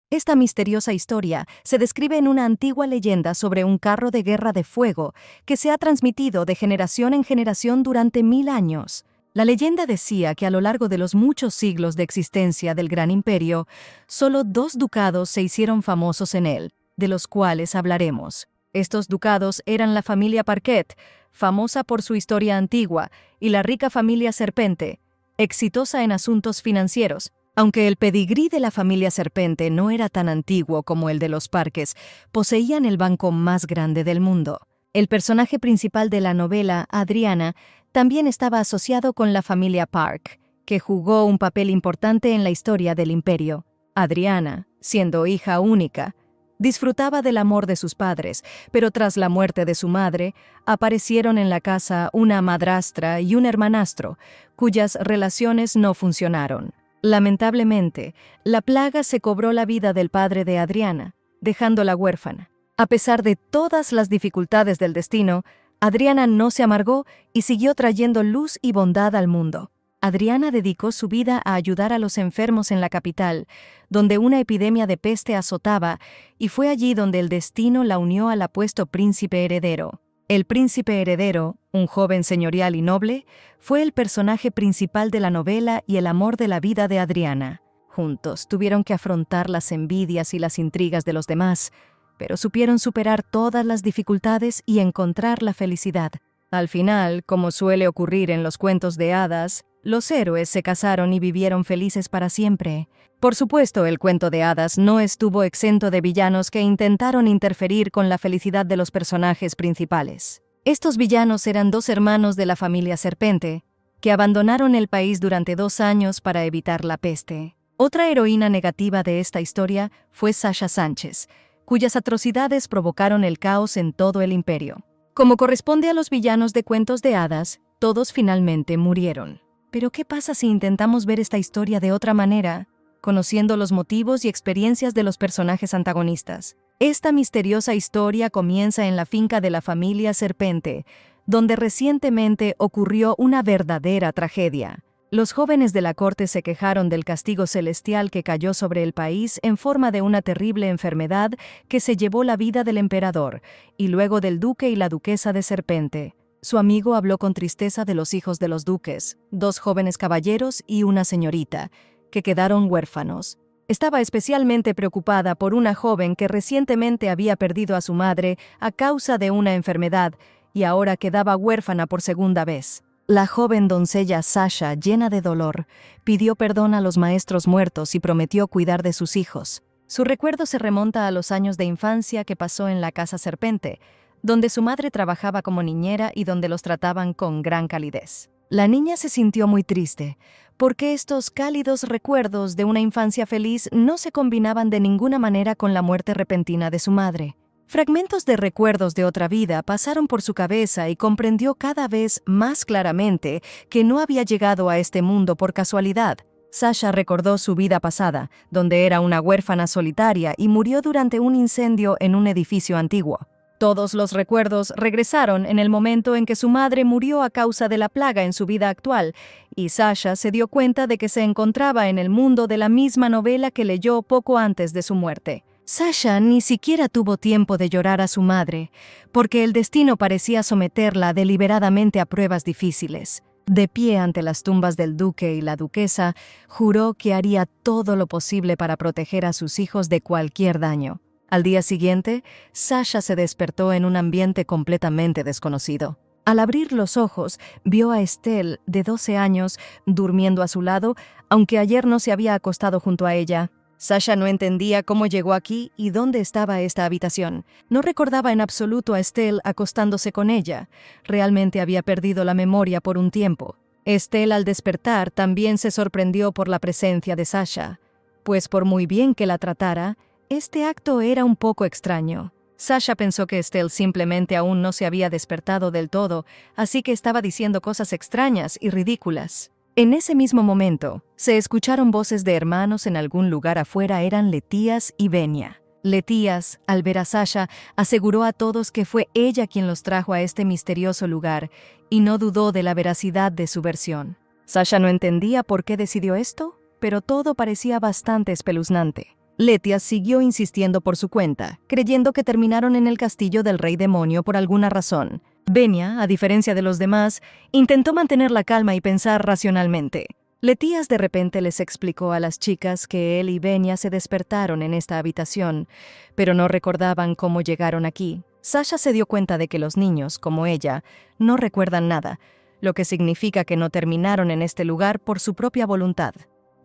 Esta misteriosa historia se describe en una antigua leyenda sobre un carro de guerra de fuego que se ha transmitido de generación en generación durante 1000 años. La leyenda decía que a lo largo de los muchos siglos de existencia del Gran Imperio, solo 2 ducados se hicieron famosos en él, de los cuales hablaremos. Estos ducados eran la familia Parquet, famosa por su historia antigua, y la rica familia Serpente, exitosa en asuntos financieros. Aunque el pedigrí de la familia Serpente no era tan antiguo como el de los Parques, poseían el banco más grande del mundo. El personaje principal de la novela, Adriana, también estaba asociado con la familia Park, que jugó un papel importante en la historia del imperio. Adriana, siendo hija única, disfrutaba del amor de sus padres, pero tras la muerte de su madre, aparecieron en la casa una madrastra y un hermanastro, cuyas relaciones no funcionaron. Lamentablemente, la plaga se cobró la vida del padre de Adriana, dejándola huérfana. A pesar de todas las dificultades del destino, Adriana no se amargó y siguió trayendo luz y bondad al mundo. Adriana dedicó su vida a ayudar a los enfermos en la capital, donde una epidemia de peste azotaba, y fue allí donde el destino la unió al apuesto príncipe heredero. El príncipe heredero, un joven señorial y noble, fue el personaje principal de la novela y el amor de la vida de Adriana. Juntos tuvieron que afrontar las envidias y las intrigas de los demás, pero supieron superar todas las dificultades y encontrar la felicidad. Al final, como suele ocurrir en los cuentos de hadas, los héroes se casaron y vivieron felices para siempre. Por supuesto, el cuento de hadas no estuvo exento de villanos que intentaron interferir con la felicidad de los personajes principales. Estos villanos eran 2 hermanos de la familia Serpente, que abandonaron el país durante 2 años para evitar la peste. Otra heroína negativa de esta historia fue Sasha Sánchez, cuyas atrocidades provocaron el caos en todo el imperio. Como corresponde a los villanos de cuentos de hadas, todos finalmente murieron. Pero ¿qué pasa si intentamos ver esta historia de otra manera, conociendo los motivos y experiencias de los personajes antagonistas? Esta misteriosa historia comienza en la finca de la familia Serpente, donde recientemente ocurrió una verdadera tragedia. Los jóvenes de la corte se quejaron del castigo celestial que cayó sobre el país en forma de una terrible enfermedad que se llevó la vida del emperador, y luego del duque y la duquesa de Serpente. Su amigo habló con tristeza de los hijos de los duques, 2 jóvenes caballeros y una señorita, que quedaron huérfanos. Estaba especialmente preocupada por una joven que recientemente había perdido a su madre a causa de una enfermedad y ahora quedaba huérfana por segunda vez. La joven doncella Sasha, llena de dolor, pidió perdón a los maestros muertos y prometió cuidar de sus hijos. Su recuerdo se remonta a los años de infancia que pasó en la casa Serpente, donde su madre trabajaba como niñera y donde los trataban con gran calidez. La niña se sintió muy triste, porque estos cálidos recuerdos de una infancia feliz no se combinaban de ninguna manera con la muerte repentina de su madre. Fragmentos de recuerdos de otra vida pasaron por su cabeza y comprendió cada vez más claramente que no había llegado a este mundo por casualidad. Sasha recordó su vida pasada, donde era una huérfana solitaria y murió durante un incendio en un edificio antiguo. Todos los recuerdos regresaron en el momento en que su madre murió a causa de la plaga en su vida actual, y Sasha se dio cuenta de que se encontraba en el mundo de la misma novela que leyó poco antes de su muerte. Sasha ni siquiera tuvo tiempo de llorar a su madre, porque el destino parecía someterla deliberadamente a pruebas difíciles. De pie ante las tumbas del duque y la duquesa, juró que haría todo lo posible para proteger a sus hijos de cualquier daño. Al día siguiente, Sasha se despertó en un ambiente completamente desconocido. Al abrir los ojos, vio a Estelle, de 12 años, durmiendo a su lado, aunque ayer no se había acostado junto a ella. Sasha no entendía cómo llegó aquí y dónde estaba esta habitación. No recordaba en absoluto a Estelle acostándose con ella. Realmente había perdido la memoria por un tiempo. Estelle, al despertar, también se sorprendió por la presencia de Sasha, pues por muy bien que la tratara, este acto era un poco extraño. Sasha pensó que Estelle simplemente aún no se había despertado del todo, así que estaba diciendo cosas extrañas y ridículas. En ese mismo momento, se escucharon voces de hermanos en algún lugar afuera. Eran Letías y Venia. Letías, al ver a Sasha, aseguró a todos que fue ella quien los trajo a este misterioso lugar y no dudó de la veracidad de su versión. Sasha no entendía por qué decidió esto, pero todo parecía bastante espeluznante. Letia siguió insistiendo por su cuenta, creyendo que terminaron en el castillo del rey demonio por alguna razón. Venia, a diferencia de los demás, intentó mantener la calma y pensar racionalmente. Letías de repente les explicó a las chicas que él y Venia se despertaron en esta habitación, pero no recordaban cómo llegaron aquí. Sasha se dio cuenta de que los niños, como ella, no recuerdan nada, lo que significa que no terminaron en este lugar por su propia voluntad.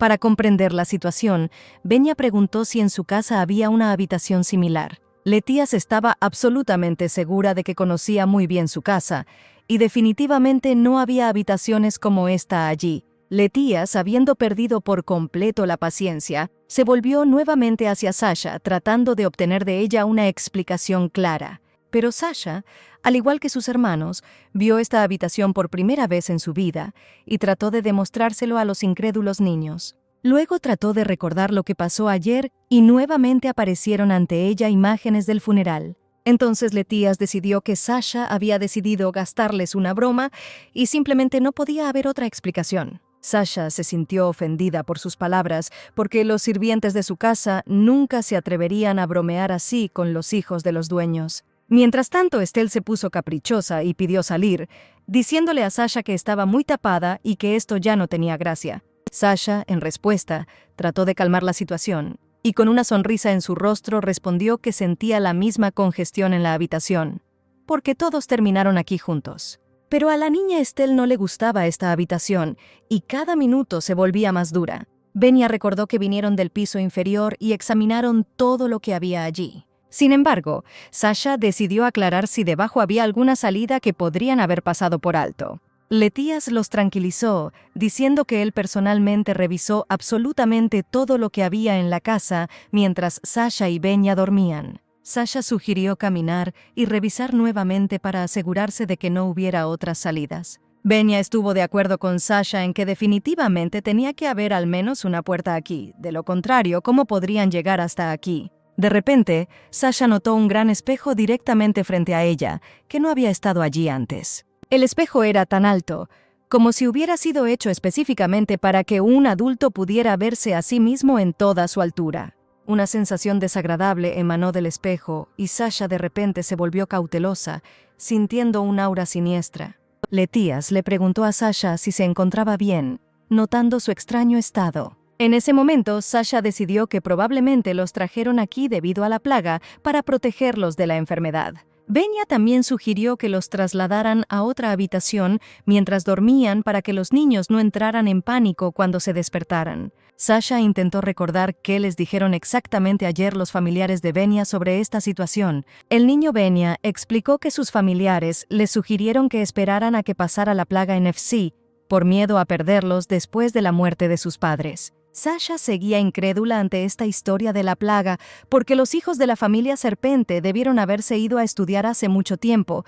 Para comprender la situación, Venia preguntó si en su casa había una habitación similar. Letías estaba absolutamente segura de que conocía muy bien su casa, y definitivamente no había habitaciones como esta allí. Letías, habiendo perdido por completo la paciencia, se volvió nuevamente hacia Sasha, tratando de obtener de ella una explicación clara. Pero Sasha, al igual que sus hermanos, vio esta habitación por primera vez en su vida y trató de demostrárselo a los incrédulos niños. Luego trató de recordar lo que pasó ayer y nuevamente aparecieron ante ella imágenes del funeral. Entonces Letías decidió que Sasha había decidido gastarles una broma y simplemente no podía haber otra explicación. Sasha se sintió ofendida por sus palabras porque los sirvientes de su casa nunca se atreverían a bromear así con los hijos de los dueños. Mientras tanto, Estelle se puso caprichosa y pidió salir, diciéndole a Sasha que estaba muy tapada y que esto ya no tenía gracia. Sasha, en respuesta, trató de calmar la situación, y con una sonrisa en su rostro respondió que sentía la misma congestión en la habitación, porque todos terminaron aquí juntos. Pero a la niña Estelle no le gustaba esta habitación, y cada minuto se volvía más dura. Venia recordó que vinieron del piso inferior y examinaron todo lo que había allí. Sin embargo, Sasha decidió aclarar si debajo había alguna salida que podrían haber pasado por alto. Letías los tranquilizó, diciendo que él personalmente revisó absolutamente todo lo que había en la casa mientras Sasha y Venia dormían. Sasha sugirió caminar y revisar nuevamente para asegurarse de que no hubiera otras salidas. Venia estuvo de acuerdo con Sasha en que definitivamente tenía que haber al menos una puerta aquí, de lo contrario, ¿cómo podrían llegar hasta aquí? De repente, Sasha notó un gran espejo directamente frente a ella, que no había estado allí antes. El espejo era tan alto, como si hubiera sido hecho específicamente para que un adulto pudiera verse a sí mismo en toda su altura. Una sensación desagradable emanó del espejo y Sasha de repente se volvió cautelosa, sintiendo un aura siniestra. Letías le preguntó a Sasha si se encontraba bien, notando su extraño estado. En ese momento, Sasha decidió que probablemente los trajeron aquí debido a la plaga para protegerlos de la enfermedad. Venia también sugirió que los trasladaran a otra habitación mientras dormían para que los niños no entraran en pánico cuando se despertaran. Sasha intentó recordar qué les dijeron exactamente ayer los familiares de Venia sobre esta situación. El niño Venia explicó que sus familiares les sugirieron que esperaran a que pasara la plaga en FC, por miedo a perderlos después de la muerte de sus padres. Sasha seguía incrédula ante esta historia de la plaga, porque los hijos de la familia Serpente debieron haberse ido a estudiar hace mucho tiempo.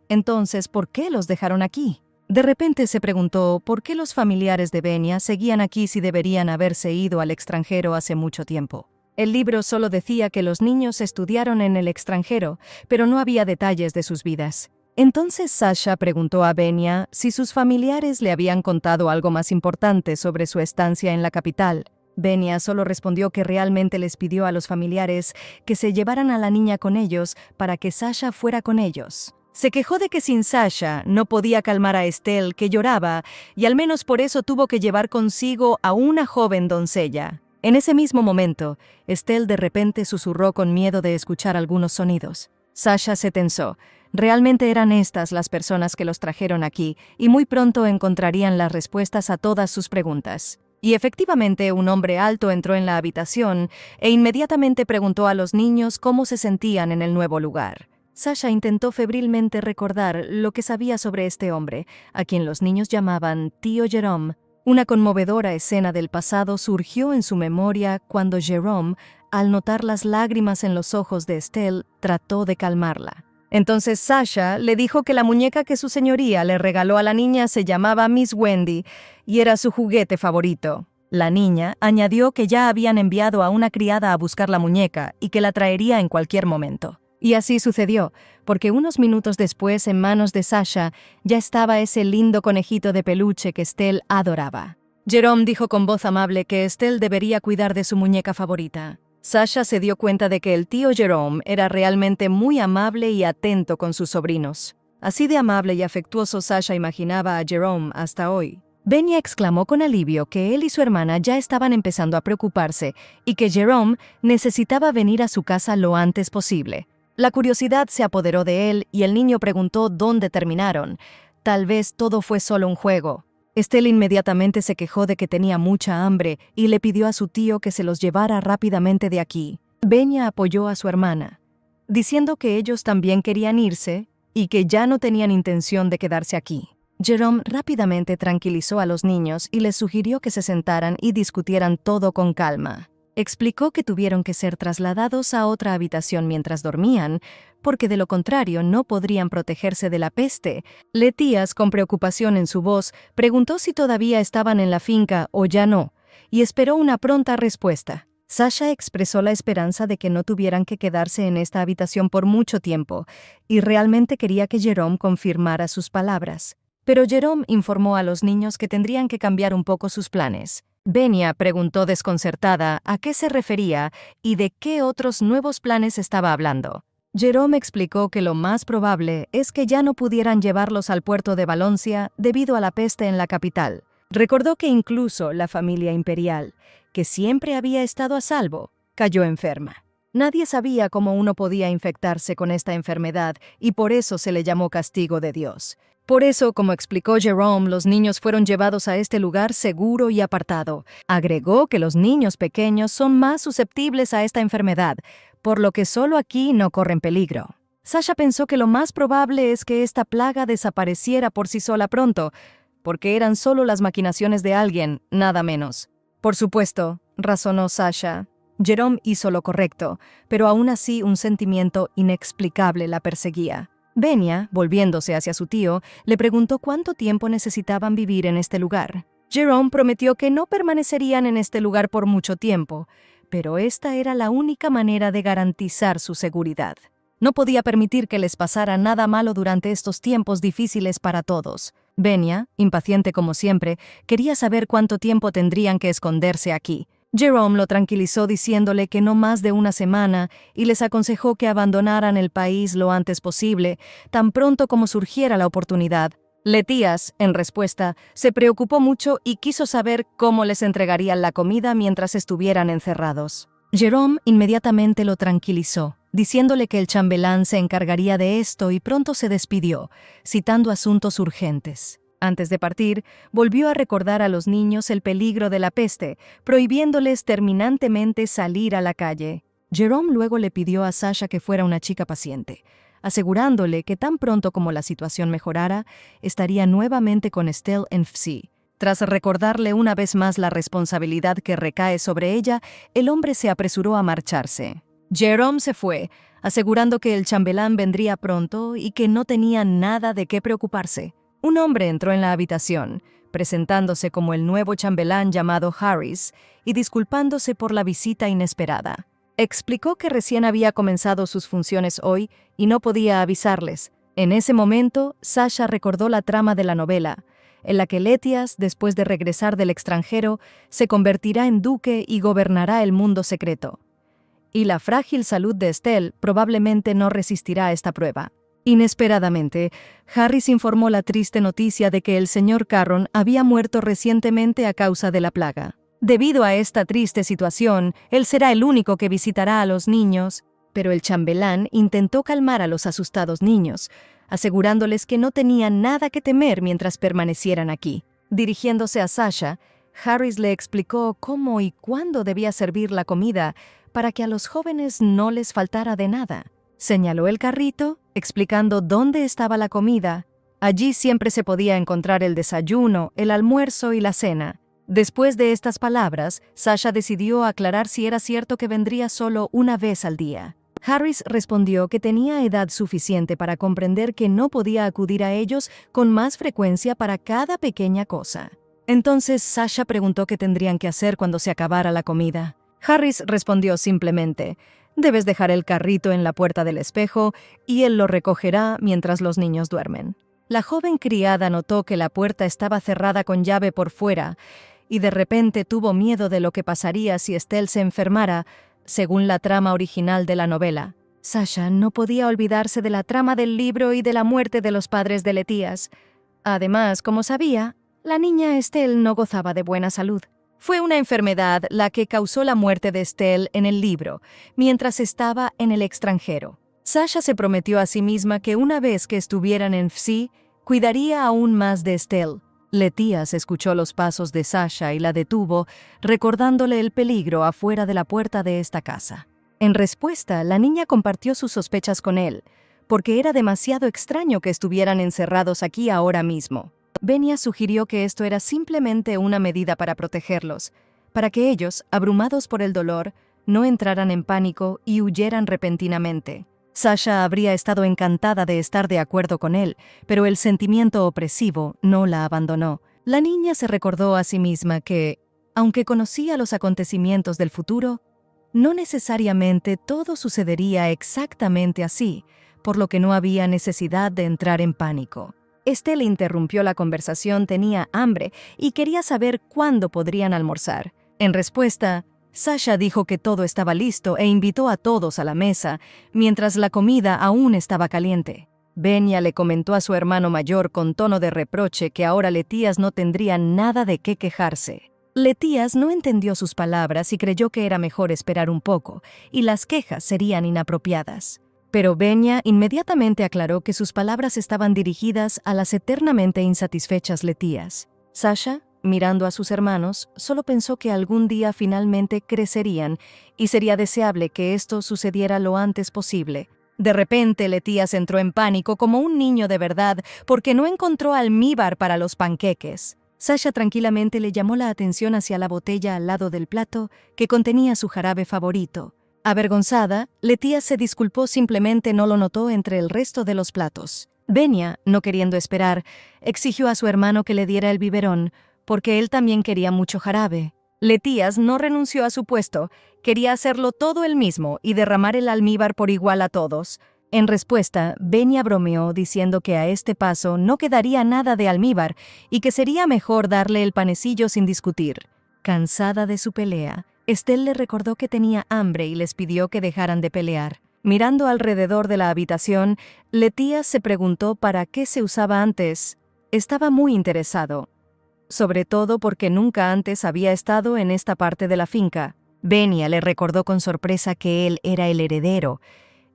Entonces, ¿por qué los dejaron aquí? De repente se preguntó por qué los familiares de Venia seguían aquí si deberían haberse ido al extranjero hace mucho tiempo. El libro solo decía que los niños estudiaron en el extranjero, pero no había detalles de sus vidas. Entonces Sasha preguntó a Venia si sus familiares le habían contado algo más importante sobre su estancia en la capital. Venia solo respondió que realmente les pidió a los familiares que se llevaran a la niña con ellos para que Sasha fuera con ellos. Se quejó de que sin Sasha no podía calmar a Estelle, que lloraba, y al menos por eso tuvo que llevar consigo a una joven doncella. En ese mismo momento, Estelle de repente susurró con miedo de escuchar algunos sonidos. Sasha se tensó. Realmente eran estas las personas que los trajeron aquí, y muy pronto encontrarían las respuestas a todas sus preguntas. Y efectivamente un hombre alto entró en la habitación e inmediatamente preguntó a los niños cómo se sentían en el nuevo lugar. Sasha intentó febrilmente recordar lo que sabía sobre este hombre, a quien los niños llamaban Tío Jerome. Una conmovedora escena del pasado surgió en su memoria cuando Jerome, al notar las lágrimas en los ojos de Estelle, trató de calmarla. Entonces Sasha le dijo que la muñeca que su señoría le regaló a la niña se llamaba Miss Wendy y era su juguete favorito. La niña añadió que ya habían enviado a una criada a buscar la muñeca y que la traería en cualquier momento. Y así sucedió, porque unos minutos después en manos de Sasha ya estaba ese lindo conejito de peluche que Estelle adoraba. Jerome dijo con voz amable que Estelle debería cuidar de su muñeca favorita. Sasha se dio cuenta de que el tío Jerome era realmente muy amable y atento con sus sobrinos. Así de amable y afectuoso Sasha imaginaba a Jerome hasta hoy. Benya exclamó con alivio que él y su hermana ya estaban empezando a preocuparse y que Jerome necesitaba venir a su casa lo antes posible. La curiosidad se apoderó de él y el niño preguntó dónde terminaron. Tal vez todo fue solo un juego. Estelle inmediatamente se quejó de que tenía mucha hambre y le pidió a su tío que se los llevara rápidamente de aquí. Benya apoyó a su hermana, diciendo que ellos también querían irse y que ya no tenían intención de quedarse aquí. Jerome rápidamente tranquilizó a los niños y les sugirió que se sentaran y discutieran todo con calma. Explicó que tuvieron que ser trasladados a otra habitación mientras dormían, porque de lo contrario no podrían protegerse de la peste. Letías, con preocupación en su voz, preguntó si todavía estaban en la finca o ya no, y esperó una pronta respuesta. Sasha expresó la esperanza de que no tuvieran que quedarse en esta habitación por mucho tiempo, y realmente quería que Jerome confirmara sus palabras. Pero Jerome informó a los niños que tendrían que cambiar un poco sus planes. Benya preguntó desconcertada a qué se refería y de qué otros nuevos planes estaba hablando. Jerome explicó que lo más probable es que ya no pudieran llevarlos al puerto de Valoncia debido a la peste en la capital. Recordó que incluso la familia imperial, que siempre había estado a salvo, cayó enferma. Nadie sabía cómo uno podía infectarse con esta enfermedad y por eso se le llamó castigo de Dios. Por eso, como explicó Jerome, los niños fueron llevados a este lugar seguro y apartado. Agregó que los niños pequeños son más susceptibles a esta enfermedad, por lo que solo aquí no corren peligro. Sasha pensó que lo más probable es que esta plaga desapareciera por sí sola pronto, porque eran solo las maquinaciones de alguien, nada menos. Por supuesto, razonó Sasha. Jerome hizo lo correcto, pero aún así un sentimiento inexplicable la perseguía. Benya, volviéndose hacia su tío, le preguntó cuánto tiempo necesitaban vivir en este lugar. Jerome prometió que no permanecerían en este lugar por mucho tiempo, pero esta era la única manera de garantizar su seguridad. No podía permitir que les pasara nada malo durante estos tiempos difíciles para todos. Benya, impaciente como siempre, quería saber cuánto tiempo tendrían que esconderse aquí. Jerome lo tranquilizó diciéndole que no más de una semana y les aconsejó que abandonaran el país lo antes posible, tan pronto como surgiera la oportunidad. Letías, en respuesta, se preocupó mucho y quiso saber cómo les entregarían la comida mientras estuvieran encerrados. Jerome inmediatamente lo tranquilizó, diciéndole que el chambelán se encargaría de esto y pronto se despidió, citando asuntos urgentes. Antes de partir, volvió a recordar a los niños el peligro de la peste, prohibiéndoles terminantemente salir a la calle. Jerome luego le pidió a Sasha que fuera una chica paciente, asegurándole que tan pronto como la situación mejorara, estaría nuevamente con Estelle en FC. Tras recordarle una vez más la responsabilidad que recae sobre ella, el hombre se apresuró a marcharse. Jerome se fue, asegurando que el chambelán vendría pronto y que no tenía nada de qué preocuparse. Un hombre entró en la habitación, presentándose como el nuevo chambelán llamado Harris y disculpándose por la visita inesperada. Explicó que recién había comenzado sus funciones hoy y no podía avisarles. En ese momento, Sasha recordó la trama de la novela, en la que Letías, después de regresar del extranjero, se convertirá en duque y gobernará el mundo secreto. Y la frágil salud de Estelle probablemente no resistirá a esta prueba. Inesperadamente, Harris informó la triste noticia de que el señor Carron había muerto recientemente a causa de la plaga. Debido a esta triste situación, él será el único que visitará a los niños, pero el chambelán intentó calmar a los asustados niños, asegurándoles que no tenían nada que temer mientras permanecieran aquí. Dirigiéndose a Sasha, Harris le explicó cómo y cuándo debía servir la comida para que a los jóvenes no les faltara de nada. Señaló el carrito, explicando dónde estaba la comida. Allí siempre se podía encontrar el desayuno, el almuerzo y la cena. Después de estas palabras, Sasha decidió aclarar si era cierto que vendría solo una vez al día. Harris respondió que tenía edad suficiente para comprender que no podía acudir a ellos con más frecuencia para cada pequeña cosa. Entonces Sasha preguntó qué tendrían que hacer cuando se acabara la comida. Harris respondió simplemente: «Debes dejar el carrito en la puerta del espejo y él lo recogerá mientras los niños duermen». La joven criada notó que la puerta estaba cerrada con llave por fuera y de repente tuvo miedo de lo que pasaría si Estelle se enfermara, según la trama original de la novela. Sasha no podía olvidarse de la trama del libro y de la muerte de los padres de Letías. Además, como sabía, la niña Estelle no gozaba de buena salud. Fue una enfermedad la que causó la muerte de Estelle en el libro, mientras estaba en el extranjero. Sasha se prometió a sí misma que una vez que estuvieran en Psi, cuidaría aún más de Estelle. Letías escuchó los pasos de Sasha y la detuvo, recordándole el peligro afuera de la puerta de esta casa. En respuesta, la niña compartió sus sospechas con él, porque era demasiado extraño que estuvieran encerrados aquí ahora mismo. Venia sugirió que esto era simplemente una medida para protegerlos, para que ellos, abrumados por el dolor, no entraran en pánico y huyeran repentinamente. Sasha habría estado encantada de estar de acuerdo con él, pero el sentimiento opresivo no la abandonó. La niña se recordó a sí misma que, aunque conocía los acontecimientos del futuro, no necesariamente todo sucedería exactamente así, por lo que no había necesidad de entrar en pánico. Estelle interrumpió la conversación, tenía hambre y quería saber cuándo podrían almorzar. En respuesta, Sasha dijo que todo estaba listo e invitó a todos a la mesa, mientras la comida aún estaba caliente. Venia le comentó a su hermano mayor con tono de reproche que ahora Letías no tendría nada de qué quejarse. Letías no entendió sus palabras y creyó que era mejor esperar un poco, y las quejas serían inapropiadas. Pero Venia inmediatamente aclaró que sus palabras estaban dirigidas a las eternamente insatisfechas Letías. Sasha, mirando a sus hermanos, solo pensó que algún día finalmente crecerían y sería deseable que esto sucediera lo antes posible. De repente, Letías entró en pánico como un niño de verdad porque no encontró almíbar para los panqueques. Sasha tranquilamente le llamó la atención hacia la botella al lado del plato que contenía su jarabe favorito. Avergonzada, Letías se disculpó, simplemente no lo notó entre el resto de los platos. Venia, no queriendo esperar, exigió a su hermano que le diera el biberón, porque él también quería mucho jarabe. Letías no renunció a su puesto, quería hacerlo todo él mismo y derramar el almíbar por igual a todos. En respuesta, Venia bromeó diciendo que a este paso no quedaría nada de almíbar y que sería mejor darle el panecillo sin discutir. Cansada de su pelea, Estelle le recordó que tenía hambre y les pidió que dejaran de pelear. Mirando alrededor de la habitación, Letías se preguntó para qué se usaba antes. Estaba muy interesado, sobre todo porque nunca antes había estado en esta parte de la finca. Venia le recordó con sorpresa que él era el heredero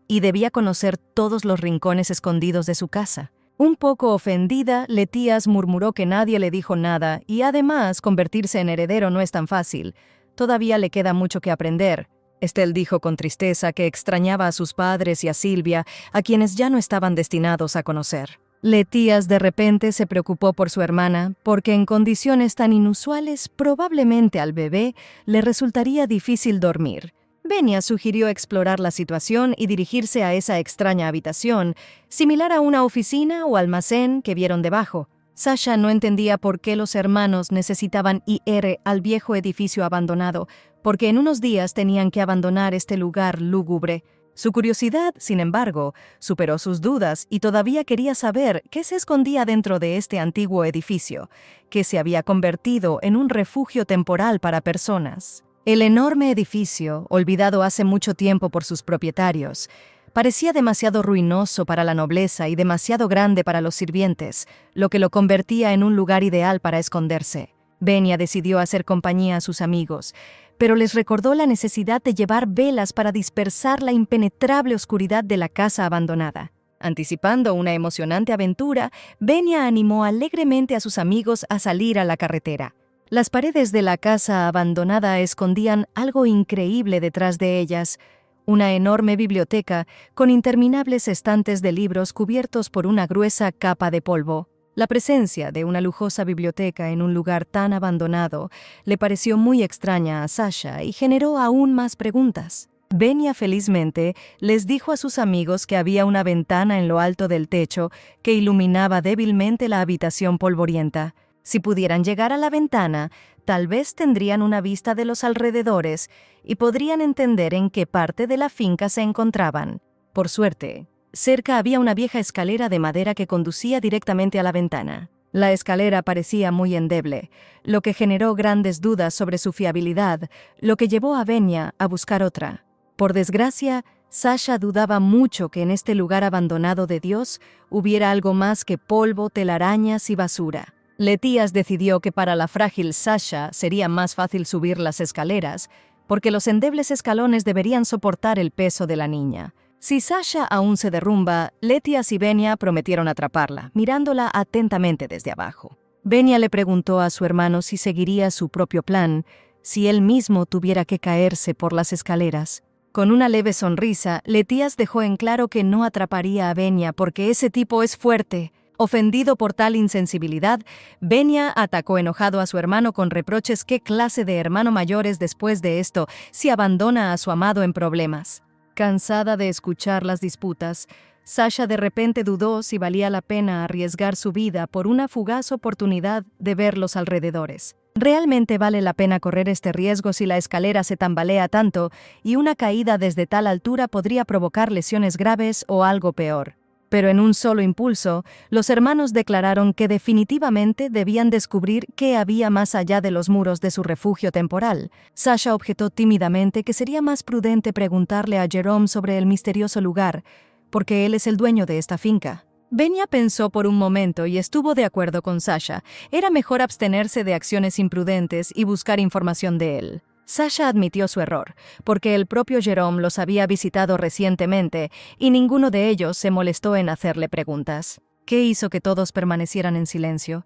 y debía conocer todos los rincones escondidos de su casa. Un poco ofendida, Letías murmuró que nadie le dijo nada y además convertirse en heredero no es tan fácil. Todavía le queda mucho que aprender. Estelle dijo con tristeza que extrañaba a sus padres y a Silvia, a quienes ya no estaban destinados a conocer. Letías de repente se preocupó por su hermana, porque en condiciones tan inusuales probablemente al bebé le resultaría difícil dormir. Venia sugirió explorar la situación y dirigirse a esa extraña habitación, similar a una oficina o almacén que vieron debajo. Sasha no entendía por qué los hermanos necesitaban ir al viejo edificio abandonado, porque en unos días tenían que abandonar este lugar lúgubre. Su curiosidad, sin embargo, superó sus dudas y todavía quería saber qué se escondía dentro de este antiguo edificio, que se había convertido en un refugio temporal para personas. El enorme edificio, olvidado hace mucho tiempo por sus propietarios, parecía demasiado ruinoso para la nobleza y demasiado grande para los sirvientes, lo que lo convertía en un lugar ideal para esconderse. Venia decidió hacer compañía a sus amigos, pero les recordó la necesidad de llevar velas para dispersar la impenetrable oscuridad de la casa abandonada. Anticipando una emocionante aventura, Venia animó alegremente a sus amigos a salir a la carretera. Las paredes de la casa abandonada escondían algo increíble detrás de ellas: una enorme biblioteca con interminables estantes de libros cubiertos por una gruesa capa de polvo. La presencia de una lujosa biblioteca en un lugar tan abandonado le pareció muy extraña a Sasha y generó aún más preguntas. Venia felizmente les dijo a sus amigos que había una ventana en lo alto del techo que iluminaba débilmente la habitación polvorienta. Si pudieran llegar a la ventana, tal vez tendrían una vista de los alrededores y podrían entender en qué parte de la finca se encontraban. Por suerte, cerca había una vieja escalera de madera que conducía directamente a la ventana. La escalera parecía muy endeble, lo que generó grandes dudas sobre su fiabilidad, lo que llevó a Venia a buscar otra. Por desgracia, Sasha dudaba mucho que en este lugar abandonado de Dios hubiera algo más que polvo, telarañas y basura. Letías decidió que para la frágil Sasha sería más fácil subir las escaleras, porque los endebles escalones deberían soportar el peso de la niña. Si Sasha aún se derrumba, Letías y Venia prometieron atraparla, mirándola atentamente desde abajo. Venia le preguntó a su hermano si seguiría su propio plan, si él mismo tuviera que caerse por las escaleras. Con una leve sonrisa, Letías dejó en claro que no atraparía a Venia porque ese tipo es fuerte. Ofendido por tal insensibilidad, Venia atacó enojado a su hermano con reproches. ¿Qué clase de hermano mayor es después de esto si abandona a su amado en problemas? Cansada de escuchar las disputas, Sasha de repente dudó si valía la pena arriesgar su vida por una fugaz oportunidad de ver los alrededores. ¿Realmente vale la pena correr este riesgo si la escalera se tambalea tanto y una caída desde tal altura podría provocar lesiones graves o algo peor? Pero en un solo impulso, los hermanos declararon que definitivamente debían descubrir qué había más allá de los muros de su refugio temporal. Sasha objetó tímidamente que sería más prudente preguntarle a Jerome sobre el misterioso lugar, porque él es el dueño de esta finca. Venia pensó por un momento y estuvo de acuerdo con Sasha. Era mejor abstenerse de acciones imprudentes y buscar información de él. Sasha admitió su error, porque el propio Jerome los había visitado recientemente y ninguno de ellos se molestó en hacerle preguntas. ¿Qué hizo que todos permanecieran en silencio?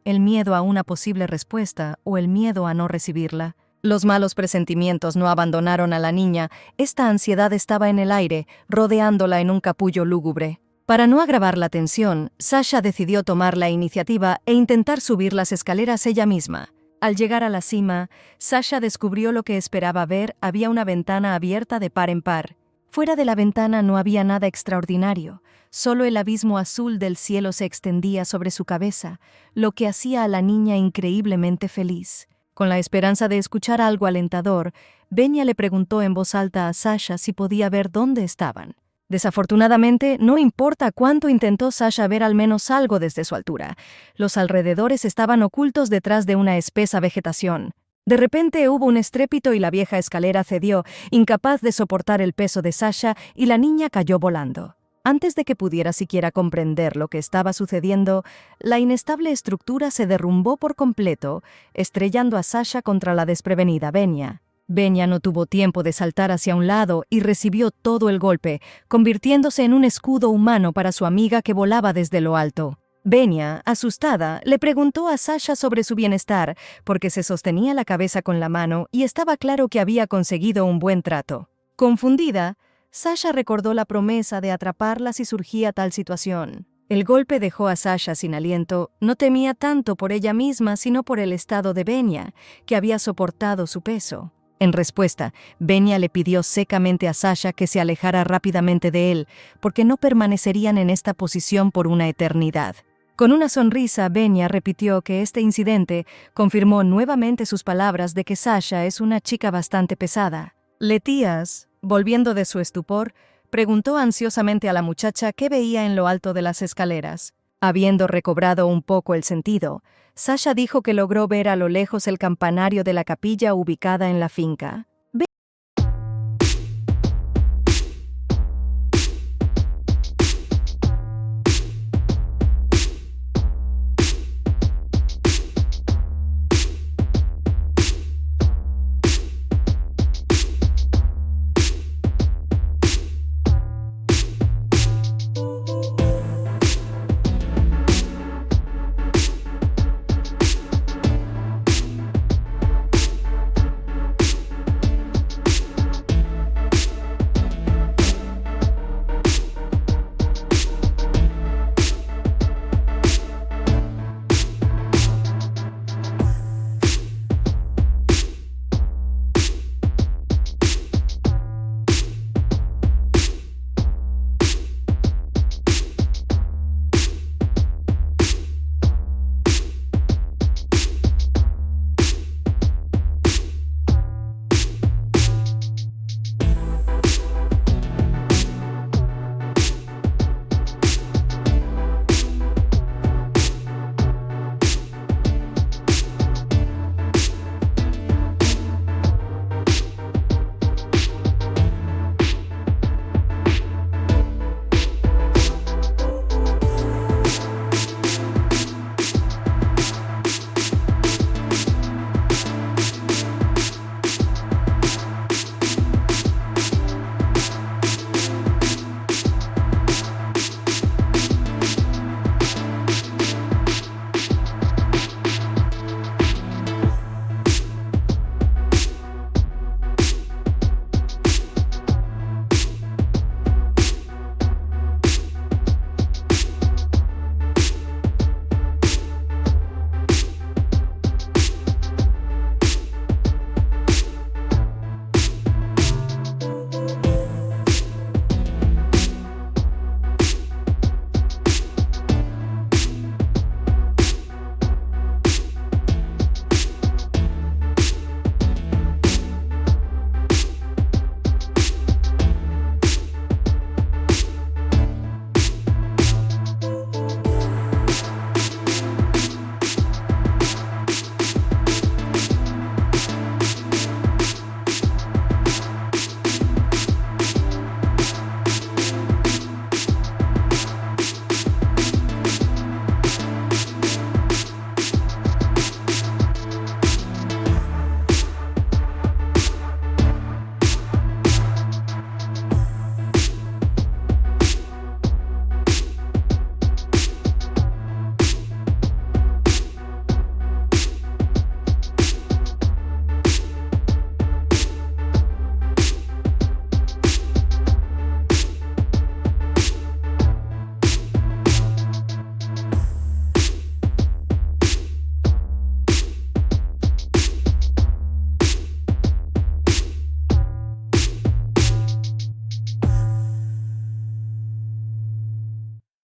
¿El miedo a una posible respuesta o el miedo a no recibirla? Los malos presentimientos no abandonaron a la niña. Esta ansiedad estaba en el aire, rodeándola en un capullo lúgubre. Para no agravar la tensión, Sasha decidió tomar la iniciativa e intentar subir las escaleras ella misma. Al llegar a la cima, Sasha descubrió lo que esperaba ver. Había una ventana abierta de par en par. Fuera de la ventana no había nada extraordinario. Solo el abismo azul del cielo se extendía sobre su cabeza, lo que hacía a la niña increíblemente feliz. Con la esperanza de escuchar algo alentador, Venia le preguntó en voz alta a Sasha si podía ver dónde estaban. Desafortunadamente, no importa cuánto intentó Sasha ver al menos algo desde su altura. Los alrededores estaban ocultos detrás de una espesa vegetación. De repente hubo un estrépito y la vieja escalera cedió, incapaz de soportar el peso de Sasha, y la niña cayó volando. Antes de que pudiera siquiera comprender lo que estaba sucediendo, la inestable estructura se derrumbó por completo, estrellando a Sasha contra la desprevenida Venia. Venia no tuvo tiempo de saltar hacia un lado y recibió todo el golpe, convirtiéndose en un escudo humano para su amiga que volaba desde lo alto. Venia, asustada, le preguntó a Sasha sobre su bienestar, porque se sostenía la cabeza con la mano y estaba claro que había conseguido un buen trato. Confundida, Sasha recordó la promesa de atraparla si surgía tal situación. El golpe dejó a Sasha sin aliento. No temía tanto por ella misma, sino por el estado de Venia, que había soportado su peso. En respuesta, Venia le pidió secamente a Sasha que se alejara rápidamente de él, porque no permanecerían en esta posición por una eternidad. Con una sonrisa, Venia repitió que este incidente confirmó nuevamente sus palabras de que Sasha es una chica bastante pesada. Letías, volviendo de su estupor, preguntó ansiosamente a la muchacha qué veía en lo alto de las escaleras. Habiendo recobrado un poco el sentido, Sasha dijo que logró ver a lo lejos el campanario de la capilla ubicada en la finca.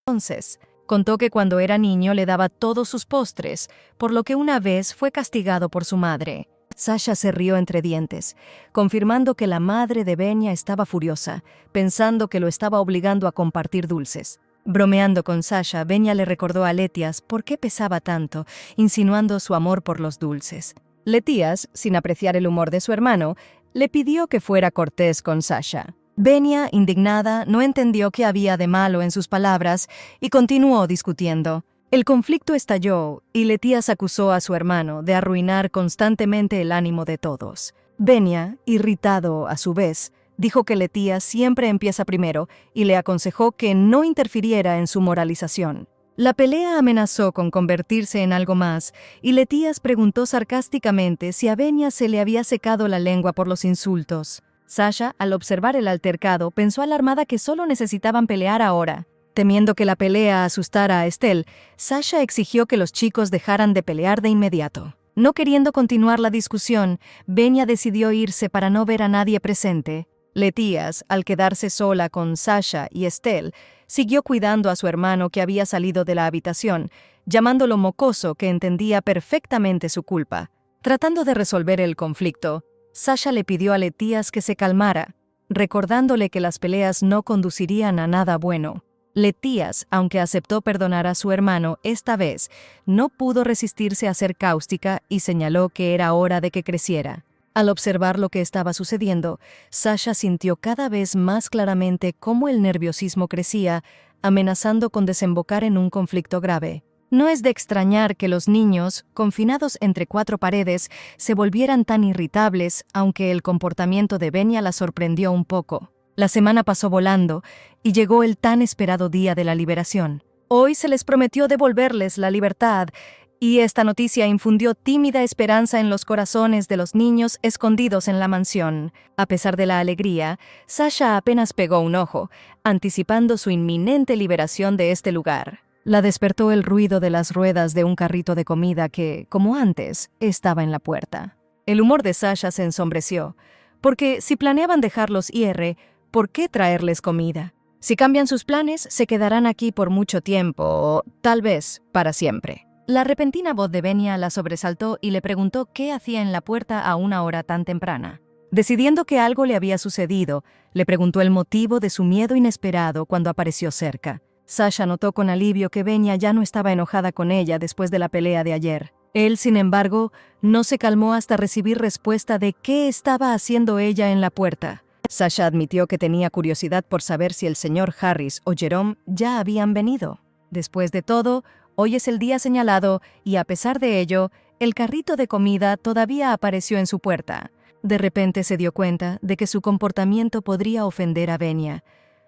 Entonces, contó que cuando era niño le daba todos sus postres, por lo que una vez fue castigado por su madre. Sasha se rió entre dientes, confirmando que la madre de Venya estaba furiosa, pensando que lo estaba obligando a compartir dulces. Bromeando con Sasha, Venya le recordó a Letias por qué pesaba tanto, insinuando su amor por los dulces. Letias, sin apreciar el humor de su hermano, le pidió que fuera cortés con Sasha. Venya, indignada, no entendió qué había de malo en sus palabras y continuó discutiendo. El conflicto estalló y Letias acusó a su hermano de arruinar constantemente el ánimo de todos. Venya, irritado a su vez, dijo que Letias siempre empieza primero y le aconsejó que no interfiriera en su moralización. La pelea amenazó con convertirse en algo más y Letias preguntó sarcásticamente si a Venya se le había secado la lengua por los insultos. Sasha, al observar el altercado, pensó alarmada que solo necesitaban pelear ahora. Temiendo que la pelea asustara a Estelle, Sasha exigió que los chicos dejaran de pelear de inmediato. No queriendo continuar la discusión, Venya decidió irse para no ver a nadie presente. Letias, al quedarse sola con Sasha y Estelle, siguió cuidando a su hermano que había salido de la habitación, llamándolo mocoso que entendía perfectamente su culpa. Tratando de resolver el conflicto, Sasha le pidió a Letias que se calmara, recordándole que las peleas no conducirían a nada bueno. Letias, aunque aceptó perdonar a su hermano esta vez, no pudo resistirse a ser cáustica y señaló que era hora de que creciera. Al observar lo que estaba sucediendo, Sasha sintió cada vez más claramente cómo el nerviosismo crecía, amenazando con desembocar en un conflicto grave. No es de extrañar que los niños, confinados entre cuatro paredes, se volvieran tan irritables, aunque el comportamiento de Venya la sorprendió un poco. La semana pasó volando y llegó el tan esperado día de la liberación. Hoy se les prometió devolverles la libertad, y esta noticia infundió tímida esperanza en los corazones de los niños escondidos en la mansión. A pesar de la alegría, Sasha apenas pegó un ojo, anticipando su inminente liberación de este lugar. La despertó el ruido de las ruedas de un carrito de comida que, como antes, estaba en la puerta. El humor de Sasha se ensombreció, porque si planeaban dejarlos ir, ¿por qué traerles comida? Si cambian sus planes, se quedarán aquí por mucho tiempo, o tal vez para siempre. La repentina voz de Venya la sobresaltó y le preguntó qué hacía en la puerta a una hora tan temprana. Decidiendo que algo le había sucedido, le preguntó el motivo de su miedo inesperado cuando apareció cerca. Sasha notó con alivio que Venya ya no estaba enojada con ella después de la pelea de ayer. Él, sin embargo, no se calmó hasta recibir respuesta de qué estaba haciendo ella en la puerta. Sasha admitió que tenía curiosidad por saber si el señor Harris o Jerome ya habían venido. Después de todo, hoy es el día señalado y, a pesar de ello, el carrito de comida todavía apareció en su puerta. De repente se dio cuenta de que su comportamiento podría ofender a Venya,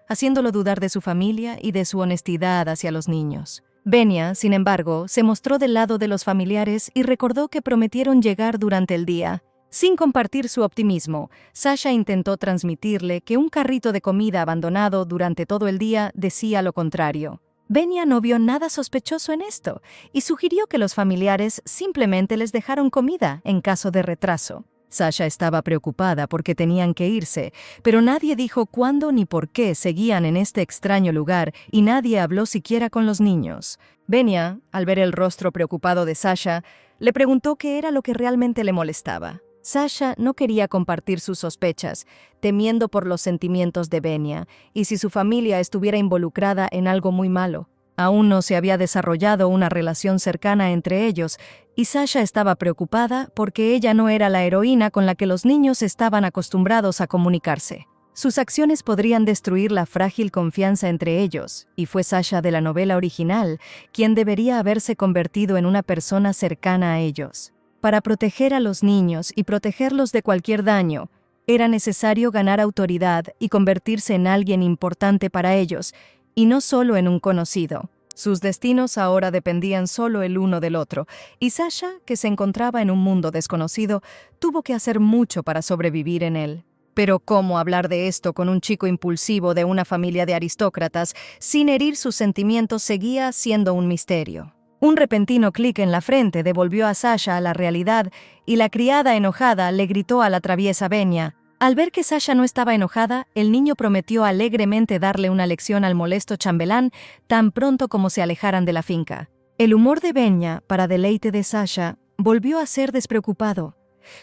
haciéndolo dudar de su familia y de su honestidad hacia los niños. Venya, sin embargo, se mostró del lado de los familiares y recordó que prometieron llegar durante el día. Sin compartir su optimismo, Sasha intentó transmitirle que un carrito de comida abandonado durante todo el día decía lo contrario. Venya no vio nada sospechoso en esto y sugirió que los familiares simplemente les dejaron comida en caso de retraso. Sasha estaba preocupada porque tenían que irse, pero nadie dijo cuándo ni por qué seguían en este extraño lugar y nadie habló siquiera con los niños. Venya, al ver el rostro preocupado de Sasha, le preguntó qué era lo que realmente le molestaba. Sasha no quería compartir sus sospechas, temiendo por los sentimientos de Venya y si su familia estuviera involucrada en algo muy malo. Aún no se había desarrollado una relación cercana entre ellos, y Sasha estaba preocupada porque ella no era la heroína con la que los niños estaban acostumbrados a comunicarse. Sus acciones podrían destruir la frágil confianza entre ellos, y fue Sasha de la novela original quien debería haberse convertido en una persona cercana a ellos. Para proteger a los niños y protegerlos de cualquier daño, era necesario ganar autoridad y convertirse en alguien importante para ellos, y no solo en un conocido. Sus destinos ahora dependían solo el uno del otro, y Sasha, que se encontraba en un mundo desconocido, tuvo que hacer mucho para sobrevivir en él. Pero ¿cómo hablar de esto con un chico impulsivo de una familia de aristócratas sin herir sus sentimientos seguía siendo un misterio? Un repentino clic en la frente devolvió a Sasha a la realidad y la criada enojada le gritó a la traviesa Venya: Al ver que Sasha no estaba enojada, el niño prometió alegremente darle una lección al molesto chambelán tan pronto como se alejaran de la finca. El humor de Benya, para deleite de Sasha, volvió a ser despreocupado,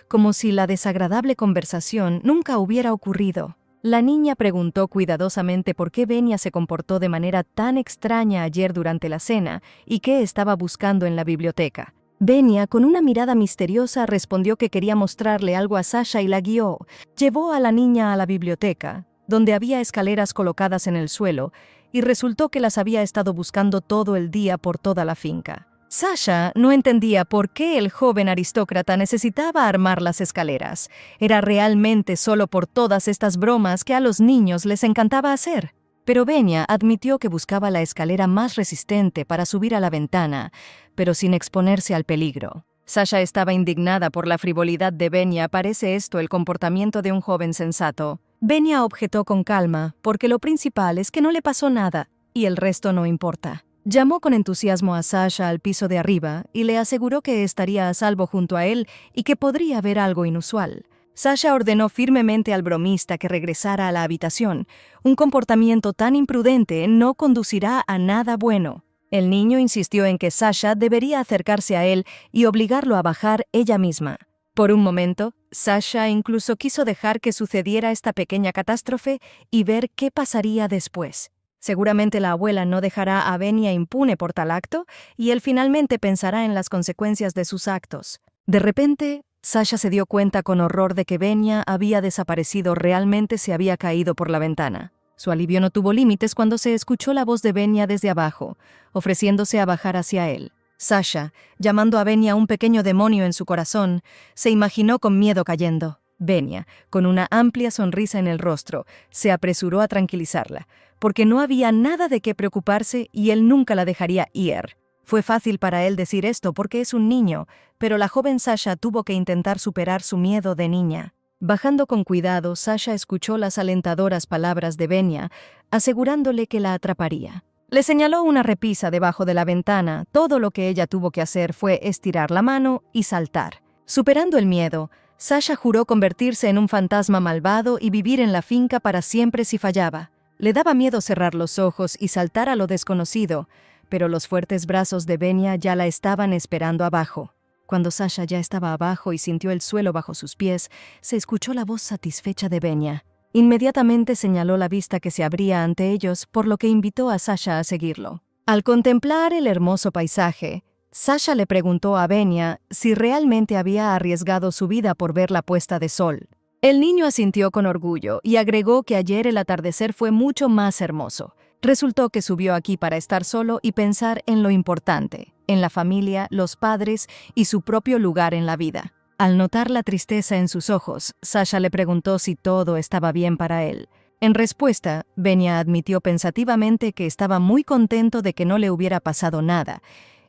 como si la desagradable conversación nunca hubiera ocurrido. La niña preguntó cuidadosamente por qué Benya se comportó de manera tan extraña ayer durante la cena y qué estaba buscando en la biblioteca. Benya, con una mirada misteriosa, respondió que quería mostrarle algo a Sasha y la guió. Llevó a la niña a la biblioteca, donde había escaleras colocadas en el suelo, y resultó que las había estado buscando todo el día por toda la finca. Sasha no entendía por qué el joven aristócrata necesitaba armar las escaleras. Era realmente solo por todas estas bromas que a los niños les encantaba hacer. Pero Benya admitió que buscaba la escalera más resistente para subir a la ventana, pero sin exponerse al peligro. Sasha estaba indignada por la frivolidad de Benya. ¿Parece esto el comportamiento de un joven sensato? Benya objetó con calma, porque lo principal es que no le pasó nada, y el resto no importa. Llamó con entusiasmo a Sasha al piso de arriba y le aseguró que estaría a salvo junto a él y que podría ver algo inusual. Sasha ordenó firmemente al bromista que regresara a la habitación. Un comportamiento tan imprudente no conducirá a nada bueno. El niño insistió en que Sasha debería acercarse a él y obligarlo a bajar ella misma. Por un momento, Sasha incluso quiso dejar que sucediera esta pequeña catástrofe y ver qué pasaría después. Seguramente la abuela no dejará a Benya impune por tal acto y él finalmente pensará en las consecuencias de sus actos. De repente, Sasha se dio cuenta con horror de que Benya había desaparecido. Realmente se había caído por la ventana. Su alivio no tuvo límites cuando se escuchó la voz de Benya desde abajo, ofreciéndose a bajar hacia él. Sasha, llamando a Benya un pequeño demonio en su corazón, se imaginó con miedo cayendo. Benya, con una amplia sonrisa en el rostro, se apresuró a tranquilizarla, porque no había nada de qué preocuparse y él nunca la dejaría ir. Fue fácil para él decir esto porque es un niño, pero la joven Sasha tuvo que intentar superar su miedo de niña. Bajando con cuidado, Sasha escuchó las alentadoras palabras de Benya, asegurándole que la atraparía. Le señaló una repisa debajo de la ventana. Todo lo que ella tuvo que hacer fue estirar la mano y saltar. Superando el miedo, Sasha juró convertirse en un fantasma malvado y vivir en la finca para siempre si fallaba. Le daba miedo cerrar los ojos y saltar a lo desconocido, pero los fuertes brazos de Benya ya la estaban esperando abajo. Cuando Sasha ya estaba abajo y sintió el suelo bajo sus pies, se escuchó la voz satisfecha de Benya. Inmediatamente señaló la vista que se abría ante ellos, por lo que invitó a Sasha a seguirlo. Al contemplar el hermoso paisaje, Sasha le preguntó a Benya si realmente había arriesgado su vida por ver la puesta de sol. El niño asintió con orgullo y agregó que ayer el atardecer fue mucho más hermoso. Resultó que subió aquí para estar solo y pensar en lo importante, en la familia, los padres y su propio lugar en la vida. Al notar la tristeza en sus ojos, Sasha le preguntó si todo estaba bien para él. En respuesta, Benya admitió pensativamente que estaba muy contento de que no le hubiera pasado nada,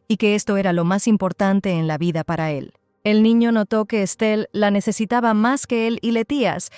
y que esto era lo más importante en la vida para él. El niño notó que Estelle la necesitaba más que él y Letías,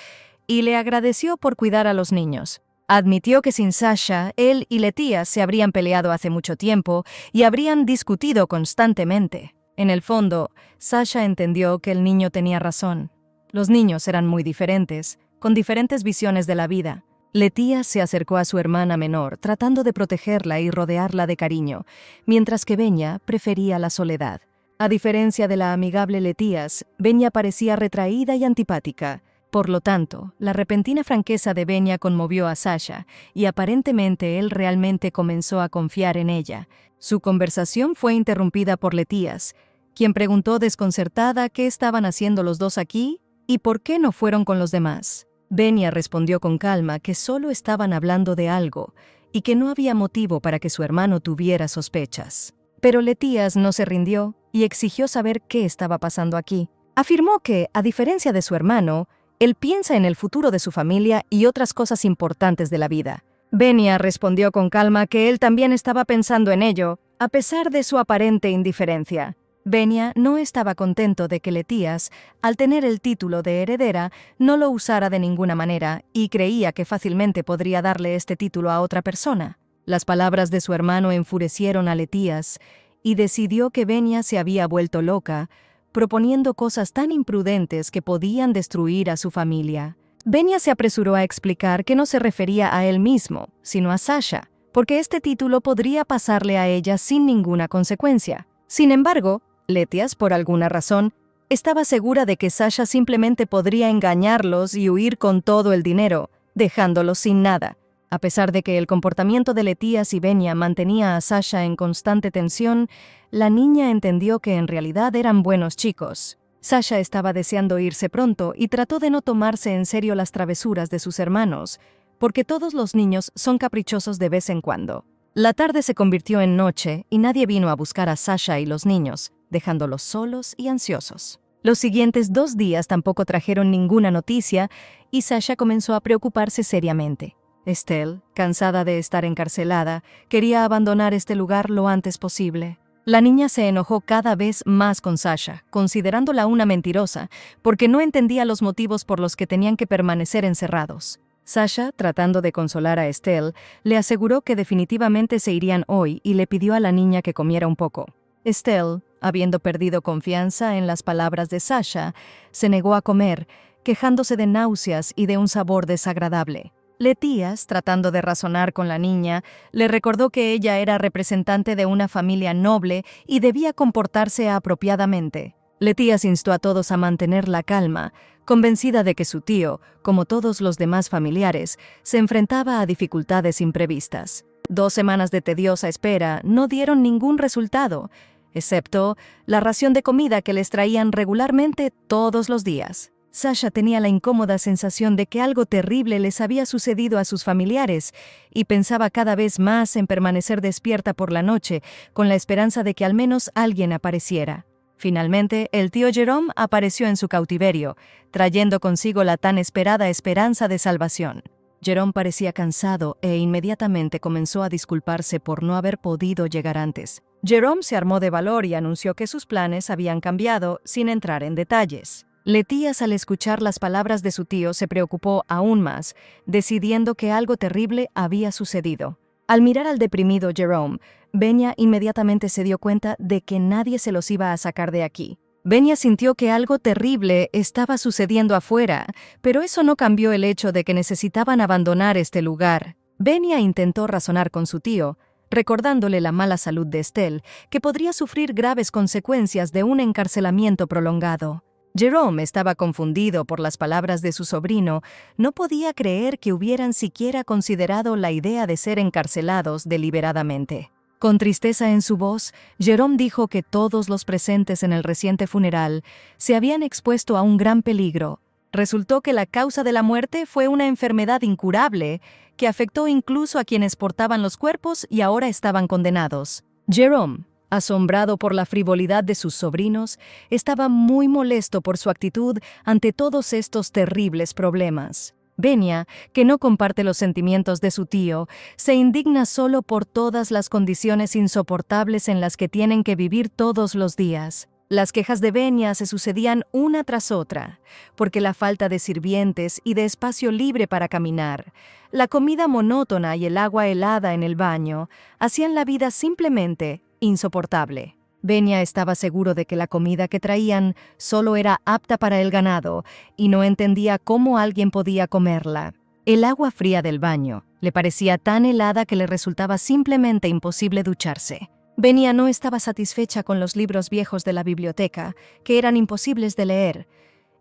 y le agradeció por cuidar a los niños. Admitió que sin Sasha, él y Letías se habrían peleado hace mucho tiempo y habrían discutido constantemente. En el fondo, Sasha entendió que el niño tenía razón. Los niños eran muy diferentes, con diferentes visiones de la vida. Letías se acercó a su hermana menor, tratando de protegerla y rodearla de cariño, mientras que Benya prefería la soledad. A diferencia de la amigable Letías, Benya parecía retraída y antipática. Por lo tanto, la repentina franqueza de Benya conmovió a Sasha, y aparentemente él realmente comenzó a confiar en ella. Su conversación fue interrumpida por Letías, quien preguntó desconcertada qué estaban haciendo los dos aquí y por qué no fueron con los demás. Benya respondió con calma que solo estaban hablando de algo y que no había motivo para que su hermano tuviera sospechas. Pero Letías no se rindió y exigió saber qué estaba pasando aquí. Afirmó que, a diferencia de su hermano, él piensa en el futuro de su familia y otras cosas importantes de la vida. Benya respondió con calma que él también estaba pensando en ello, a pesar de su aparente indiferencia. Benya no estaba contento de que Letías, al tener el título de heredera, no lo usara de ninguna manera y creía que fácilmente podría darle este título a otra persona. Las palabras de su hermano enfurecieron a Letías y decidió que Benya se había vuelto loca, proponiendo cosas tan imprudentes que podían destruir a su familia. Benya se apresuró a explicar que no se refería a él mismo, sino a Sasha, porque este título podría pasarle a ella sin ninguna consecuencia. Sin embargo, Letias, por alguna razón, estaba segura de que Sasha simplemente podría engañarlos y huir con todo el dinero, dejándolos sin nada. A pesar de que el comportamiento de Letias y Benya mantenía a Sasha en constante tensión, la niña entendió que en realidad eran buenos chicos. Sasha estaba deseando irse pronto y trató de no tomarse en serio las travesuras de sus hermanos, porque todos los niños son caprichosos de vez en cuando. La tarde se convirtió en noche y nadie vino a buscar a Sasha y los niños, dejándolos solos y ansiosos. Los siguientes 2 días tampoco trajeron ninguna noticia y Sasha comenzó a preocuparse seriamente. Estelle, cansada de estar encarcelada, quería abandonar este lugar lo antes posible. La niña se enojó cada vez más con Sasha, considerándola una mentirosa, porque no entendía los motivos por los que tenían que permanecer encerrados. Sasha, tratando de consolar a Estelle, le aseguró que definitivamente se irían hoy y le pidió a la niña que comiera un poco. Estelle, habiendo perdido confianza en las palabras de Sasha, se negó a comer, quejándose de náuseas y de un sabor desagradable. Letias, tratando de razonar con la niña, le recordó que ella era representante de una familia noble y debía comportarse apropiadamente. Letias instó a todos a mantener la calma, convencida de que su tío, como todos los demás familiares, se enfrentaba a dificultades imprevistas. 2 semanas de tediosa espera no dieron ningún resultado, excepto la ración de comida que les traían regularmente todos los días. Sasha tenía la incómoda sensación de que algo terrible les había sucedido a sus familiares y pensaba cada vez más en permanecer despierta por la noche, con la esperanza de que al menos alguien apareciera. Finalmente, el tío Jerome apareció en su cautiverio, trayendo consigo la tan esperada esperanza de salvación. Jerome parecía cansado e inmediatamente comenzó a disculparse por no haber podido llegar antes. Jerome se armó de valor y anunció que sus planes habían cambiado sin entrar en detalles. Letias, al escuchar las palabras de su tío, se preocupó aún más, decidiendo que algo terrible había sucedido. Al mirar al deprimido Jerome, Benya inmediatamente se dio cuenta de que nadie se los iba a sacar de aquí. Benya sintió que algo terrible estaba sucediendo afuera, pero eso no cambió el hecho de que necesitaban abandonar este lugar. Benya intentó razonar con su tío, recordándole la mala salud de Estelle, que podría sufrir graves consecuencias de un encarcelamiento prolongado. Jerome estaba confundido por las palabras de su sobrino, no podía creer que hubieran siquiera considerado la idea de ser encarcelados deliberadamente. Con tristeza en su voz, Jerome dijo que todos los presentes en el reciente funeral se habían expuesto a un gran peligro. Resultó que la causa de la muerte fue una enfermedad incurable que afectó incluso a quienes portaban los cuerpos y ahora estaban condenados. Jerome, asombrado por la frivolidad de sus sobrinos, estaba muy molesto por su actitud ante todos estos terribles problemas. Benya, que no comparte los sentimientos de su tío, se indigna solo por todas las condiciones insoportables en las que tienen que vivir todos los días. Las quejas de Benya se sucedían una tras otra, porque la falta de sirvientes y de espacio libre para caminar, la comida monótona y el agua helada en el baño, hacían la vida simplemente insoportable. Benya estaba seguro de que la comida que traían solo era apta para el ganado y no entendía cómo alguien podía comerla. El agua fría del baño le parecía tan helada que le resultaba simplemente imposible ducharse. Benya no estaba satisfecha con los libros viejos de la biblioteca, que eran imposibles de leer,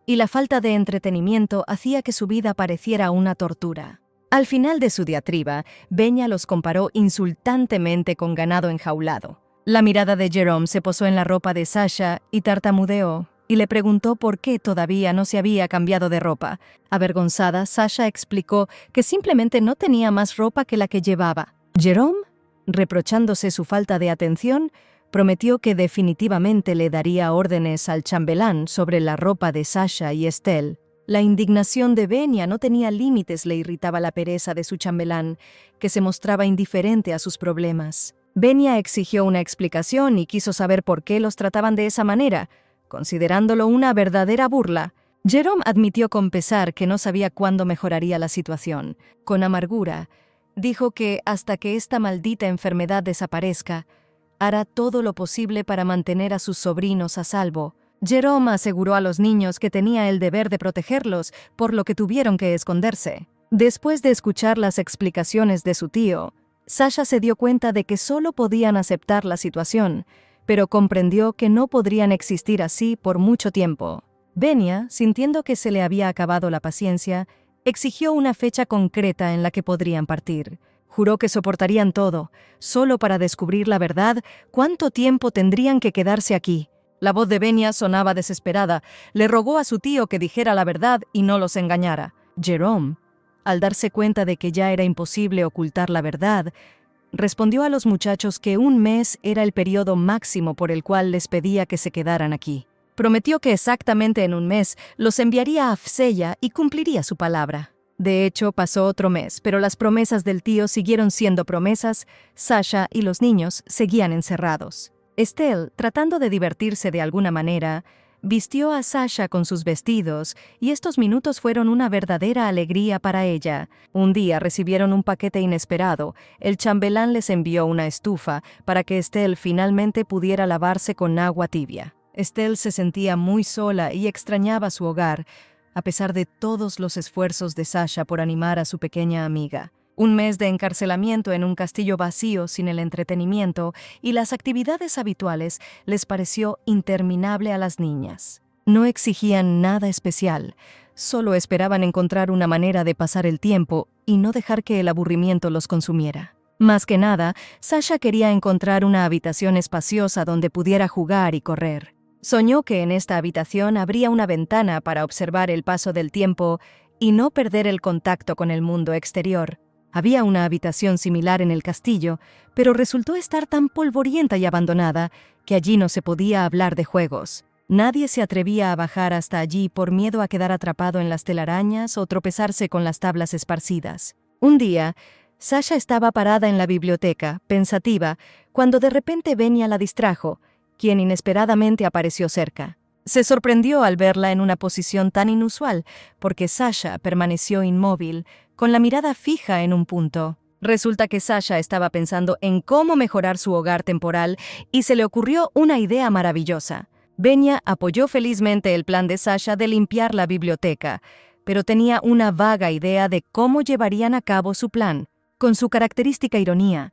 y la falta de entretenimiento hacía que su vida pareciera una tortura. Al final de su diatriba, Benya los comparó insultantemente con ganado enjaulado. La mirada de Jerome se posó en la ropa de Sasha y tartamudeó, y le preguntó por qué todavía no se había cambiado de ropa. Avergonzada, Sasha explicó que simplemente no tenía más ropa que la que llevaba. Jerome, reprochándose su falta de atención, prometió que definitivamente le daría órdenes al chambelán sobre la ropa de Sasha y Estelle. La indignación de Benya no tenía límites, le irritaba la pereza de su chambelán, que se mostraba indiferente a sus problemas. Benya exigió una explicación y quiso saber por qué los trataban de esa manera, considerándolo una verdadera burla. Jerome admitió con pesar que no sabía cuándo mejoraría la situación. Con amargura, dijo que hasta que esta maldita enfermedad desaparezca, hará todo lo posible para mantener a sus sobrinos a salvo. Jerome aseguró a los niños que tenía el deber de protegerlos, por lo que tuvieron que esconderse. Después de escuchar las explicaciones de su tío, Sasha se dio cuenta de que solo podían aceptar la situación, pero comprendió que no podrían existir así por mucho tiempo. Venia, sintiendo que se le había acabado la paciencia, exigió una fecha concreta en la que podrían partir. Juró que soportarían todo, solo para descubrir la verdad, cuánto tiempo tendrían que quedarse aquí. La voz de Venia sonaba desesperada. Le rogó a su tío que dijera la verdad y no los engañara. Jerome, al darse cuenta de que ya era imposible ocultar la verdad, respondió a los muchachos que un mes era el periodo máximo por el cual les pedía que se quedaran aquí. Prometió que exactamente en un mes los enviaría a Afseya y cumpliría su palabra. De hecho, pasó otro mes, pero las promesas del tío siguieron siendo promesas. Sasha y los niños seguían encerrados. Estelle, tratando de divertirse de alguna manera, vistió a Sasha con sus vestidos, y estos minutos fueron una verdadera alegría para ella. Un día recibieron un paquete inesperado. El chambelán les envió una estufa para que Estelle finalmente pudiera lavarse con agua tibia. Estelle se sentía muy sola y extrañaba su hogar, a pesar de todos los esfuerzos de Sasha por animar a su pequeña amiga. Un mes de encarcelamiento en un castillo vacío sin el entretenimiento y las actividades habituales les pareció interminable a las niñas. No exigían nada especial, solo esperaban encontrar una manera de pasar el tiempo y no dejar que el aburrimiento los consumiera. Más que nada, Sasha quería encontrar una habitación espaciosa donde pudiera jugar y correr. Soñó que en esta habitación habría una ventana para observar el paso del tiempo y no perder el contacto con el mundo exterior. Había una habitación similar en el castillo, pero resultó estar tan polvorienta y abandonada que allí no se podía hablar de juegos. Nadie se atrevía a bajar hasta allí por miedo a quedar atrapado en las telarañas o tropezarse con las tablas esparcidas. Un día, Sasha estaba parada en la biblioteca, pensativa, cuando de repente Venia la distrajo, quien inesperadamente apareció cerca. Se sorprendió al verla en una posición tan inusual, porque Sasha permaneció inmóvil, con la mirada fija en un punto. Resulta que Sasha estaba pensando en cómo mejorar su hogar temporal y se le ocurrió una idea maravillosa. Venia apoyó felizmente el plan de Sasha de limpiar la biblioteca, pero tenía una vaga idea de cómo llevarían a cabo su plan. Con su característica ironía,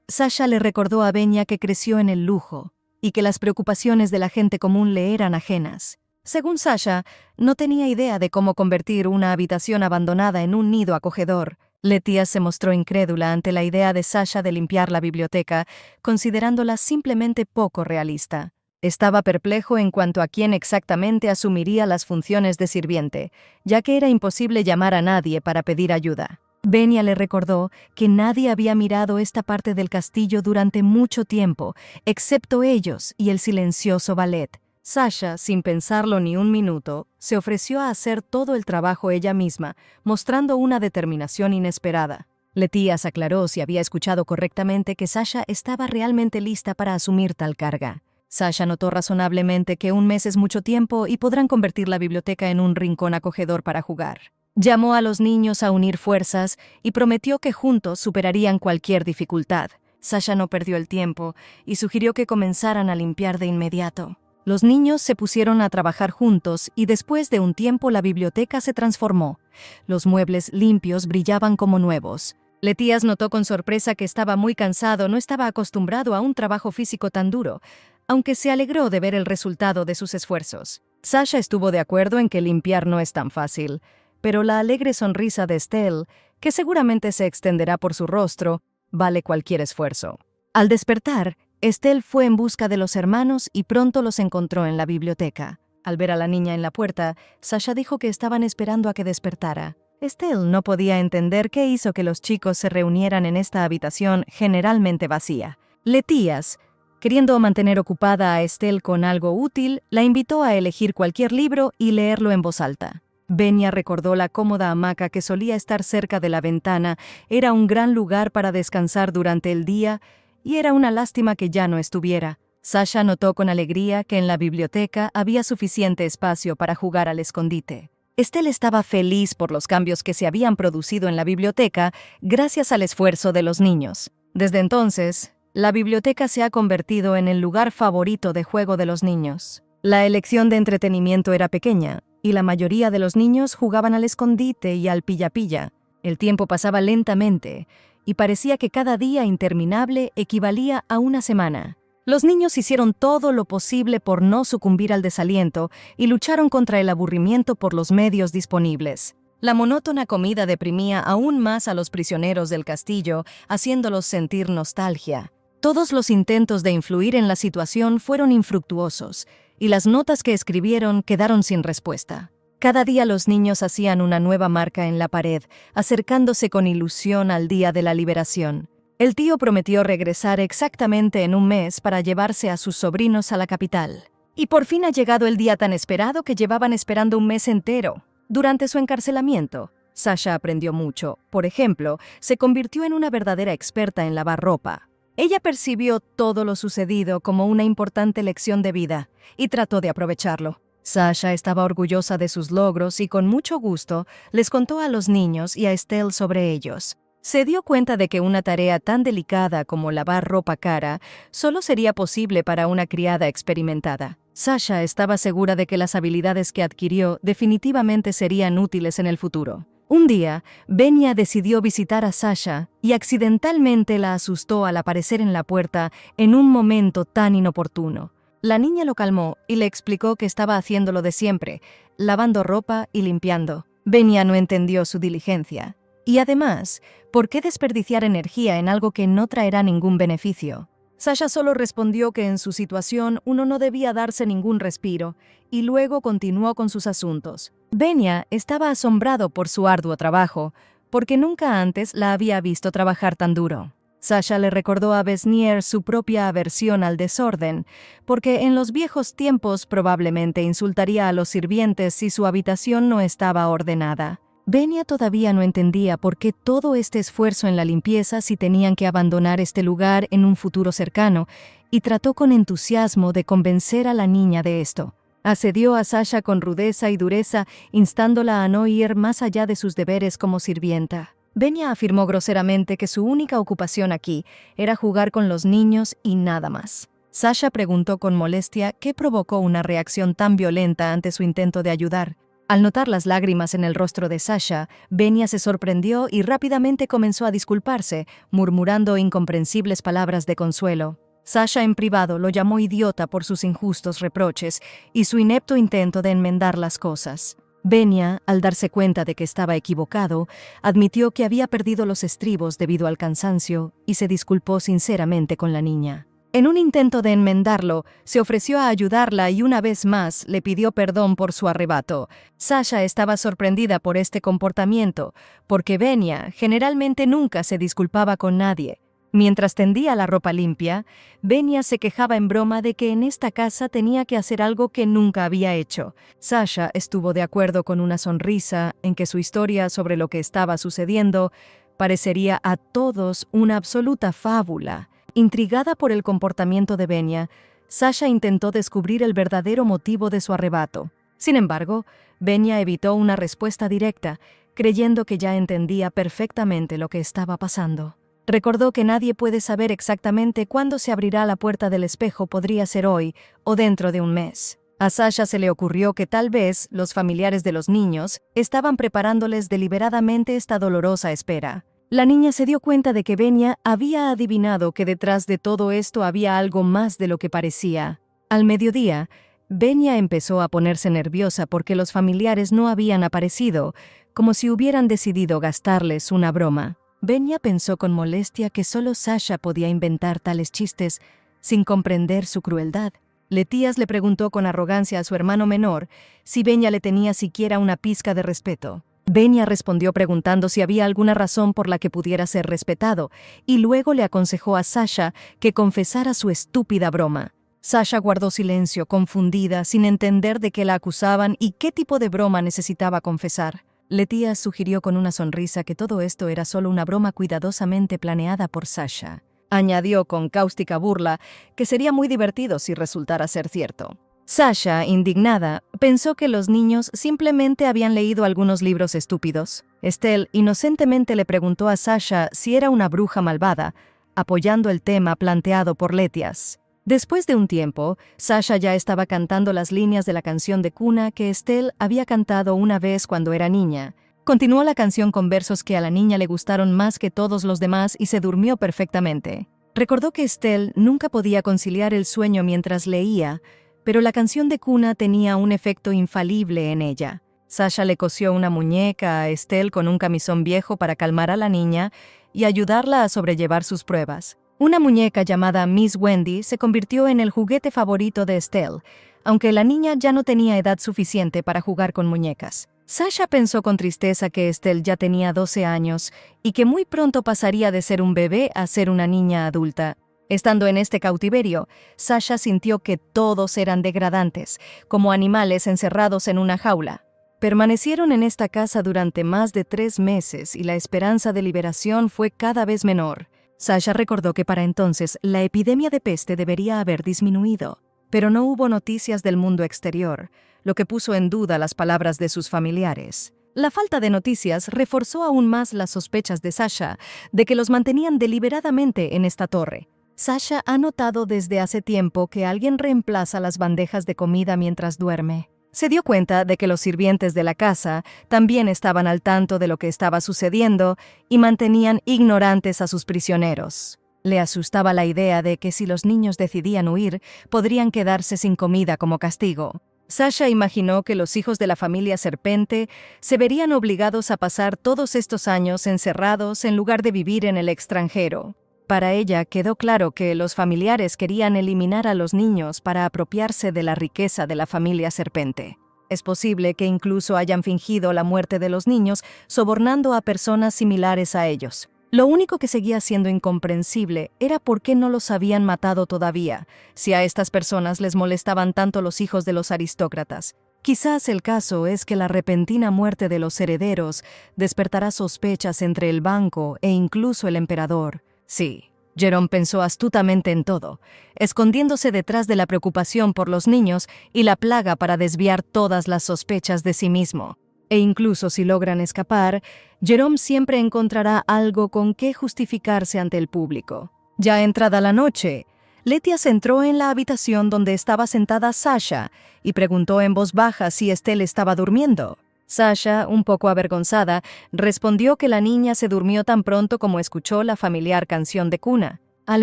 Sasha le recordó a Venia que creció en el lujo y que las preocupaciones de la gente común le eran ajenas. Según Sasha, no tenía idea de cómo convertir una habitación abandonada en un nido acogedor. Letía se mostró incrédula ante la idea de Sasha de limpiar la biblioteca, considerándola simplemente poco realista. Estaba perplejo en cuanto a quién exactamente asumiría las funciones de sirviente, ya que era imposible llamar a nadie para pedir ayuda. Venia le recordó que nadie había mirado esta parte del castillo durante mucho tiempo, excepto ellos y el silencioso ballet. Sasha, sin pensarlo ni un minuto, se ofreció a hacer todo el trabajo ella misma, mostrando una determinación inesperada. Letías aclaró si había escuchado correctamente que Sasha estaba realmente lista para asumir tal carga. Sasha notó razonablemente que un mes es mucho tiempo y podrán convertir la biblioteca en un rincón acogedor para jugar. Llamó a los niños a unir fuerzas y prometió que juntos superarían cualquier dificultad. Sasha no perdió el tiempo y sugirió que comenzaran a limpiar de inmediato. Los niños se pusieron a trabajar juntos y después de un tiempo la biblioteca se transformó. Los muebles limpios brillaban como nuevos. Letías notó con sorpresa que estaba muy cansado, no estaba acostumbrado a un trabajo físico tan duro, aunque se alegró de ver el resultado de sus esfuerzos. Sasha estuvo de acuerdo en que limpiar no es tan fácil, pero la alegre sonrisa de Estelle, que seguramente se extenderá por su rostro, vale cualquier esfuerzo. Al despertar, Estelle fue en busca de los hermanos y pronto los encontró en la biblioteca. Al ver a la niña en la puerta, Sasha dijo que estaban esperando a que despertara. Estelle no podía entender qué hizo que los chicos se reunieran en esta habitación generalmente vacía. Letías, queriendo mantener ocupada a Estelle con algo útil, la invitó a elegir cualquier libro y leerlo en voz alta. Venia recordó la cómoda hamaca que solía estar cerca de la ventana. Era un gran lugar para descansar durante el día y era una lástima que ya no estuviera. Sasha notó con alegría que en la biblioteca había suficiente espacio para jugar al escondite. Estelle estaba feliz por los cambios que se habían producido en la biblioteca gracias al esfuerzo de los niños. Desde entonces, la biblioteca se ha convertido en el lugar favorito de juego de los niños. La elección de entretenimiento era pequeña, y la mayoría de los niños jugaban al escondite y al pilla-pilla. El tiempo pasaba lentamente, y parecía que cada día interminable equivalía a una semana. Los niños hicieron todo lo posible por no sucumbir al desaliento y lucharon contra el aburrimiento por los medios disponibles. La monótona comida deprimía aún más a los prisioneros del castillo, haciéndolos sentir nostalgia. Todos los intentos de influir en la situación fueron infructuosos, y las notas que escribieron quedaron sin respuesta. Cada día los niños hacían una nueva marca en la pared, acercándose con ilusión al día de la liberación. El tío prometió regresar exactamente en un mes para llevarse a sus sobrinos a la capital. Y por fin ha llegado el día tan esperado que llevaban esperando un mes entero. Durante su encarcelamiento, Sasha aprendió mucho. Por ejemplo, se convirtió en una verdadera experta en lavar ropa. Ella percibió todo lo sucedido como una importante lección de vida y trató de aprovecharlo. Sasha estaba orgullosa de sus logros y con mucho gusto les contó a los niños y a Estelle sobre ellos. Se dio cuenta de que una tarea tan delicada como lavar ropa cara solo sería posible para una criada experimentada. Sasha estaba segura de que las habilidades que adquirió definitivamente serían útiles en el futuro. Un día, Benya decidió visitar a Sasha y accidentalmente la asustó al aparecer en la puerta en un momento tan inoportuno. La niña lo calmó y le explicó que estaba haciendo lo de siempre, lavando ropa y limpiando. Benya no entendió su diligencia. Y además, ¿por qué desperdiciar energía en algo que no traerá ningún beneficio? Sasha solo respondió que en su situación uno no debía darse ningún respiro, y luego continuó con sus asuntos. Benya estaba asombrado por su arduo trabajo, porque nunca antes la había visto trabajar tan duro. Sasha le recordó a Besnier su propia aversión al desorden, porque en los viejos tiempos probablemente insultaría a los sirvientes si su habitación no estaba ordenada. Benya todavía no entendía por qué todo este esfuerzo en la limpieza si tenían que abandonar este lugar en un futuro cercano, y trató con entusiasmo de convencer a la niña de esto. Asedió a Sasha con rudeza y dureza, instándola a no ir más allá de sus deberes como sirvienta. Benya afirmó groseramente que su única ocupación aquí era jugar con los niños y nada más. Sasha preguntó con molestia qué provocó una reacción tan violenta ante su intento de ayudar. Al notar las lágrimas en el rostro de Sasha, Benya se sorprendió y rápidamente comenzó a disculparse, murmurando incomprensibles palabras de consuelo. Sasha en privado lo llamó idiota por sus injustos reproches y su inepto intento de enmendar las cosas. Benya, al darse cuenta de que estaba equivocado, admitió que había perdido los estribos debido al cansancio y se disculpó sinceramente con la niña. En un intento de enmendarlo, se ofreció a ayudarla y una vez más le pidió perdón por su arrebato. Sasha estaba sorprendida por este comportamiento, porque Benya generalmente nunca se disculpaba con nadie. Mientras tendía la ropa limpia, Benya se quejaba en broma de que en esta casa tenía que hacer algo que nunca había hecho. Sasha estuvo de acuerdo con una sonrisa en que su historia sobre lo que estaba sucediendo parecería a todos una absoluta fábula. Intrigada por el comportamiento de Benya, Sasha intentó descubrir el verdadero motivo de su arrebato. Sin embargo, Benya evitó una respuesta directa, creyendo que ya entendía perfectamente lo que estaba pasando. Recordó que nadie puede saber exactamente cuándo se abrirá la puerta del espejo, podría ser hoy o dentro de un mes. A Sasha se le ocurrió que tal vez los familiares de los niños estaban preparándoles deliberadamente esta dolorosa espera. La niña se dio cuenta de que Benya había adivinado que detrás de todo esto había algo más de lo que parecía. Al mediodía, Benya empezó a ponerse nerviosa porque los familiares no habían aparecido, como si hubieran decidido gastarles una broma. Benya pensó con molestia que solo Sasha podía inventar tales chistes sin comprender su crueldad. Letías le preguntó con arrogancia a su hermano menor si Benya le tenía siquiera una pizca de respeto. Benya respondió preguntando si había alguna razón por la que pudiera ser respetado, y luego le aconsejó a Sasha que confesara su estúpida broma. Sasha guardó silencio, confundida, sin entender de qué la acusaban y qué tipo de broma necesitaba confesar. Letías sugirió con una sonrisa que todo esto era solo una broma cuidadosamente planeada por Sasha. Añadió con cáustica burla que sería muy divertido si resultara ser cierto. Sasha, indignada, pensó que los niños simplemente habían leído algunos libros estúpidos. Estelle inocentemente le preguntó a Sasha si era una bruja malvada, apoyando el tema planteado por Letías. Después de un tiempo, Sasha ya estaba cantando las líneas de la canción de cuna que Estelle había cantado una vez cuando era niña. Continuó la canción con versos que a la niña le gustaron más que todos los demás y se durmió perfectamente. Recordó que Estelle nunca podía conciliar el sueño mientras leía, pero la canción de cuna tenía un efecto infalible en ella. Sasha le cosió una muñeca a Estelle con un camisón viejo para calmar a la niña y ayudarla a sobrellevar sus pruebas. Una muñeca llamada Miss Wendy se convirtió en el juguete favorito de Estelle, aunque la niña ya no tenía edad suficiente para jugar con muñecas. Sasha pensó con tristeza que Estelle ya tenía 12 años y que muy pronto pasaría de ser un bebé a ser una niña adulta. Estando en este cautiverio, Sasha sintió que todos eran degradantes, como animales encerrados en una jaula. Permanecieron en esta casa durante más de 3 meses y la esperanza de liberación fue cada vez menor. Sasha recordó que para entonces la epidemia de peste debería haber disminuido, pero no hubo noticias del mundo exterior, lo que puso en duda las palabras de sus familiares. La falta de noticias reforzó aún más las sospechas de Sasha de que los mantenían deliberadamente en esta torre. Sasha ha notado desde hace tiempo que alguien reemplaza las bandejas de comida mientras duerme. Se dio cuenta de que los sirvientes de la casa también estaban al tanto de lo que estaba sucediendo y mantenían ignorantes a sus prisioneros. Le asustaba la idea de que si los niños decidían huir, podrían quedarse sin comida como castigo. Sasha imaginó que los hijos de la familia Serpente se verían obligados a pasar todos estos años encerrados en lugar de vivir en el extranjero. Para ella quedó claro que los familiares querían eliminar a los niños para apropiarse de la riqueza de la familia Serpente. Es posible que incluso hayan fingido la muerte de los niños, sobornando a personas similares a ellos. Lo único que seguía siendo incomprensible era por qué no los habían matado todavía, si a estas personas les molestaban tanto los hijos de los aristócratas. Quizás el caso es que la repentina muerte de los herederos despertará sospechas entre el banco e incluso el emperador. Sí, Jerome pensó astutamente en todo, escondiéndose detrás de la preocupación por los niños y la plaga para desviar todas las sospechas de sí mismo. E incluso si logran escapar, Jerome siempre encontrará algo con qué justificarse ante el público. Ya entrada la noche, Letias entró en la habitación donde estaba sentada Sasha y preguntó en voz baja si Estelle estaba durmiendo. Sasha, un poco avergonzada, respondió que la niña se durmió tan pronto como escuchó la familiar canción de cuna. Al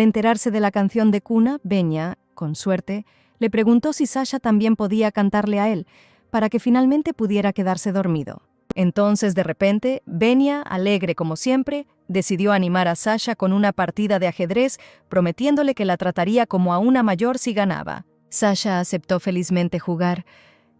enterarse de la canción de cuna, Benya, con suerte, le preguntó si Sasha también podía cantarle a él, para que finalmente pudiera quedarse dormido. Entonces, de repente, Benya, alegre como siempre, decidió animar a Sasha con una partida de ajedrez, prometiéndole que la trataría como a una mayor si ganaba. Sasha aceptó felizmente jugar,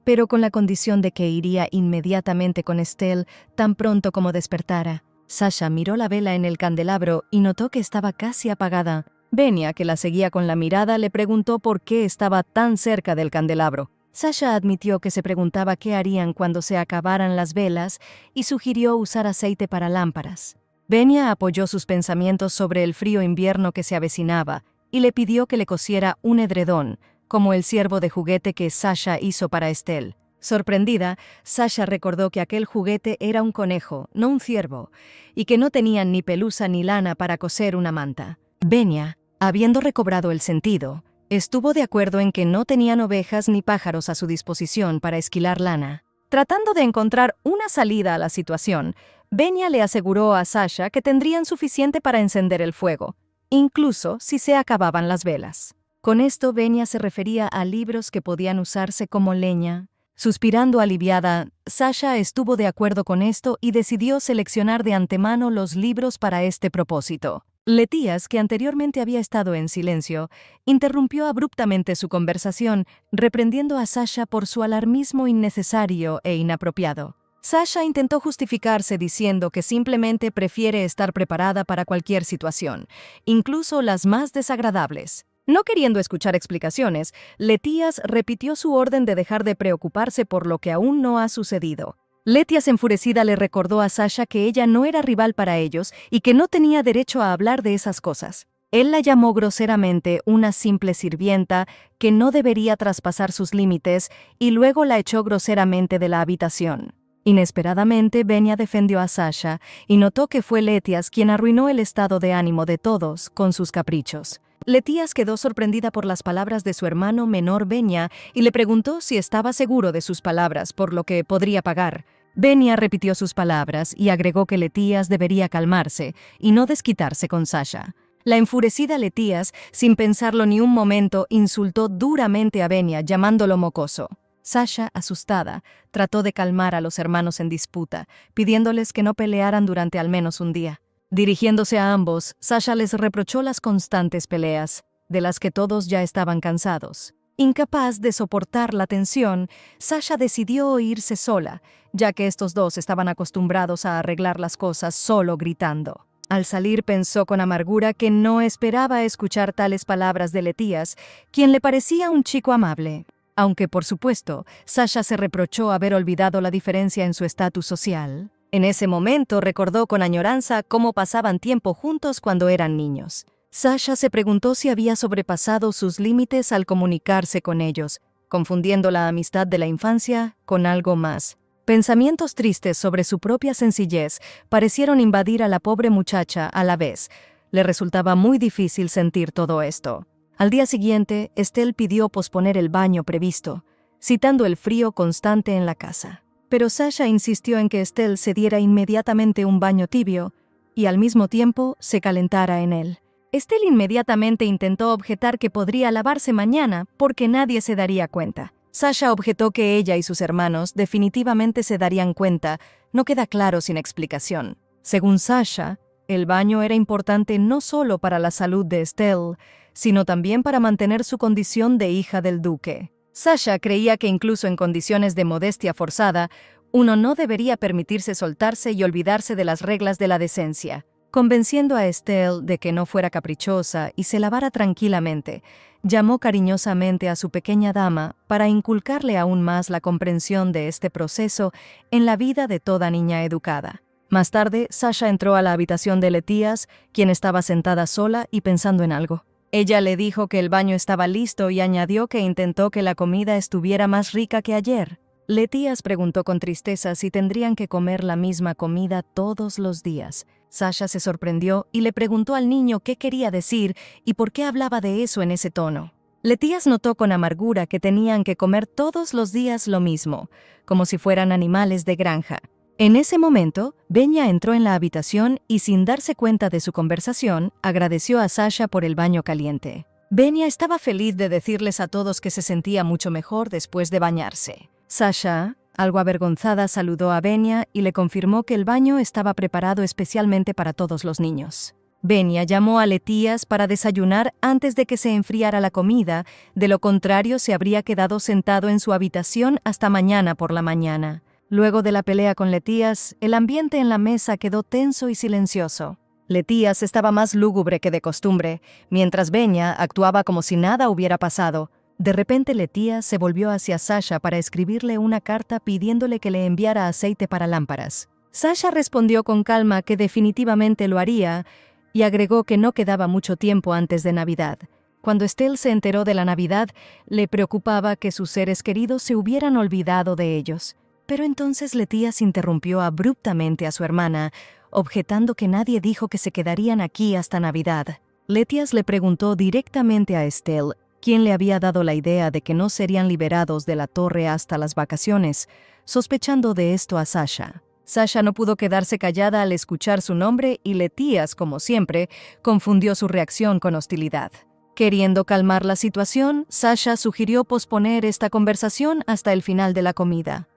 pero con la condición de que iría inmediatamente con Estelle tan pronto como despertara. Sasha miró la vela en el candelabro y notó que estaba casi apagada. Benya, que la seguía con la mirada, le preguntó por qué estaba tan cerca del candelabro. Sasha admitió que se preguntaba qué harían cuando se acabaran las velas y sugirió usar aceite para lámparas. Benya apoyó sus pensamientos sobre el frío invierno que se avecinaba y le pidió que le cosiera un edredón, como el ciervo de juguete que Sasha hizo para Estelle. Sorprendida, Sasha recordó que aquel juguete era un conejo, no un ciervo, y que no tenían ni pelusa ni lana para coser una manta. Benya, habiendo recobrado el sentido, estuvo de acuerdo en que no tenían ovejas ni pájaros a su disposición para esquilar lana. Tratando de encontrar una salida a la situación, Benya le aseguró a Sasha que tendrían suficiente para encender el fuego, incluso si se acababan las velas. Con esto, Benya se refería a libros que podían usarse como leña. Suspirando aliviada, Sasha estuvo de acuerdo con esto y decidió seleccionar de antemano los libros para este propósito. Letias, que anteriormente había estado en silencio, interrumpió abruptamente su conversación, reprendiendo a Sasha por su alarmismo innecesario e inapropiado. Sasha intentó justificarse diciendo que simplemente prefiere estar preparada para cualquier situación, incluso las más desagradables. No queriendo escuchar explicaciones, Letias repitió su orden de dejar de preocuparse por lo que aún no ha sucedido. Letias, enfurecida, le recordó a Sasha que ella no era rival para ellos y que no tenía derecho a hablar de esas cosas. Él la llamó groseramente una simple sirvienta que no debería traspasar sus límites y luego la echó groseramente de la habitación. Inesperadamente, Benya defendió a Sasha y notó que fue Letias quien arruinó el estado de ánimo de todos con sus caprichos. Letías quedó sorprendida por las palabras de su hermano menor Benya y le preguntó si estaba seguro de sus palabras, por lo que podría pagar. Benya repitió sus palabras y agregó que Letías debería calmarse y no desquitarse con Sasha. La enfurecida Letías, sin pensarlo ni un momento, insultó duramente a Benya, llamándolo mocoso. Sasha, asustada, trató de calmar a los hermanos en disputa, pidiéndoles que no pelearan durante al menos un día. Dirigiéndose a ambos, Sasha les reprochó las constantes peleas, de las que todos ya estaban cansados. Incapaz de soportar la tensión, Sasha decidió irse sola, ya que estos dos estaban acostumbrados a arreglar las cosas solo gritando. Al salir pensó con amargura que no esperaba escuchar tales palabras de Letías, quien le parecía un chico amable. Aunque, por supuesto, Sasha se reprochó haber olvidado la diferencia en su estatus social. En ese momento recordó con añoranza cómo pasaban tiempo juntos cuando eran niños. Sasha se preguntó si había sobrepasado sus límites al comunicarse con ellos, confundiendo la amistad de la infancia con algo más. Pensamientos tristes sobre su propia sencillez parecieron invadir a la pobre muchacha a la vez. Le resultaba muy difícil sentir todo esto. Al día siguiente, Estelle pidió posponer el baño previsto, citando el frío constante en la casa. Pero Sasha insistió en que Estelle se diera inmediatamente un baño tibio y al mismo tiempo se calentara en él. Estelle inmediatamente intentó objetar que podría lavarse mañana porque nadie se daría cuenta. Sasha objetó que ella y sus hermanos definitivamente se darían cuenta, no queda claro sin explicación. Según Sasha, el baño era importante no solo para la salud de Estelle, sino también para mantener su condición de hija del duque. Sasha creía que incluso en condiciones de modestia forzada, uno no debería permitirse soltarse y olvidarse de las reglas de la decencia. Convenciendo a Estelle de que no fuera caprichosa y se lavara tranquilamente, llamó cariñosamente a su pequeña dama para inculcarle aún más la comprensión de este proceso en la vida de toda niña educada. Más tarde, Sasha entró a la habitación de Letías, quien estaba sentada sola y pensando en algo. Ella le dijo que el baño estaba listo y añadió que intentó que la comida estuviera más rica que ayer. Letías preguntó con tristeza si tendrían que comer la misma comida todos los días. Sasha se sorprendió y le preguntó al niño qué quería decir y por qué hablaba de eso en ese tono. Letías notó con amargura que tenían que comer todos los días lo mismo, como si fueran animales de granja. En ese momento, Benya entró en la habitación y, sin darse cuenta de su conversación, agradeció a Sasha por el baño caliente. Benya estaba feliz de decirles a todos que se sentía mucho mejor después de bañarse. Sasha, algo avergonzada, saludó a Benya y le confirmó que el baño estaba preparado especialmente para todos los niños. Benya llamó a Letías para desayunar antes de que se enfriara la comida, de lo contrario se habría quedado sentado en su habitación hasta mañana por la mañana. Luego de la pelea con Letías, el ambiente en la mesa quedó tenso y silencioso. Letías estaba más lúgubre que de costumbre, mientras Benya actuaba como si nada hubiera pasado. De repente Letías se volvió hacia Sasha para escribirle una carta pidiéndole que le enviara aceite para lámparas. Sasha respondió con calma que definitivamente lo haría y agregó que no quedaba mucho tiempo antes de Navidad. Cuando Estelle se enteró de la Navidad, le preocupaba que sus seres queridos se hubieran olvidado de ellos. Pero entonces Letías interrumpió abruptamente a su hermana, objetando que nadie dijo que se quedarían aquí hasta Navidad. Letías le preguntó directamente a Estelle quién le había dado la idea de que no serían liberados de la torre hasta las vacaciones, sospechando de esto a Sasha. Sasha no pudo quedarse callada al escuchar su nombre y Letías, como siempre, confundió su reacción con hostilidad. Queriendo calmar la situación, Sasha sugirió posponer esta conversación hasta el final de la comida,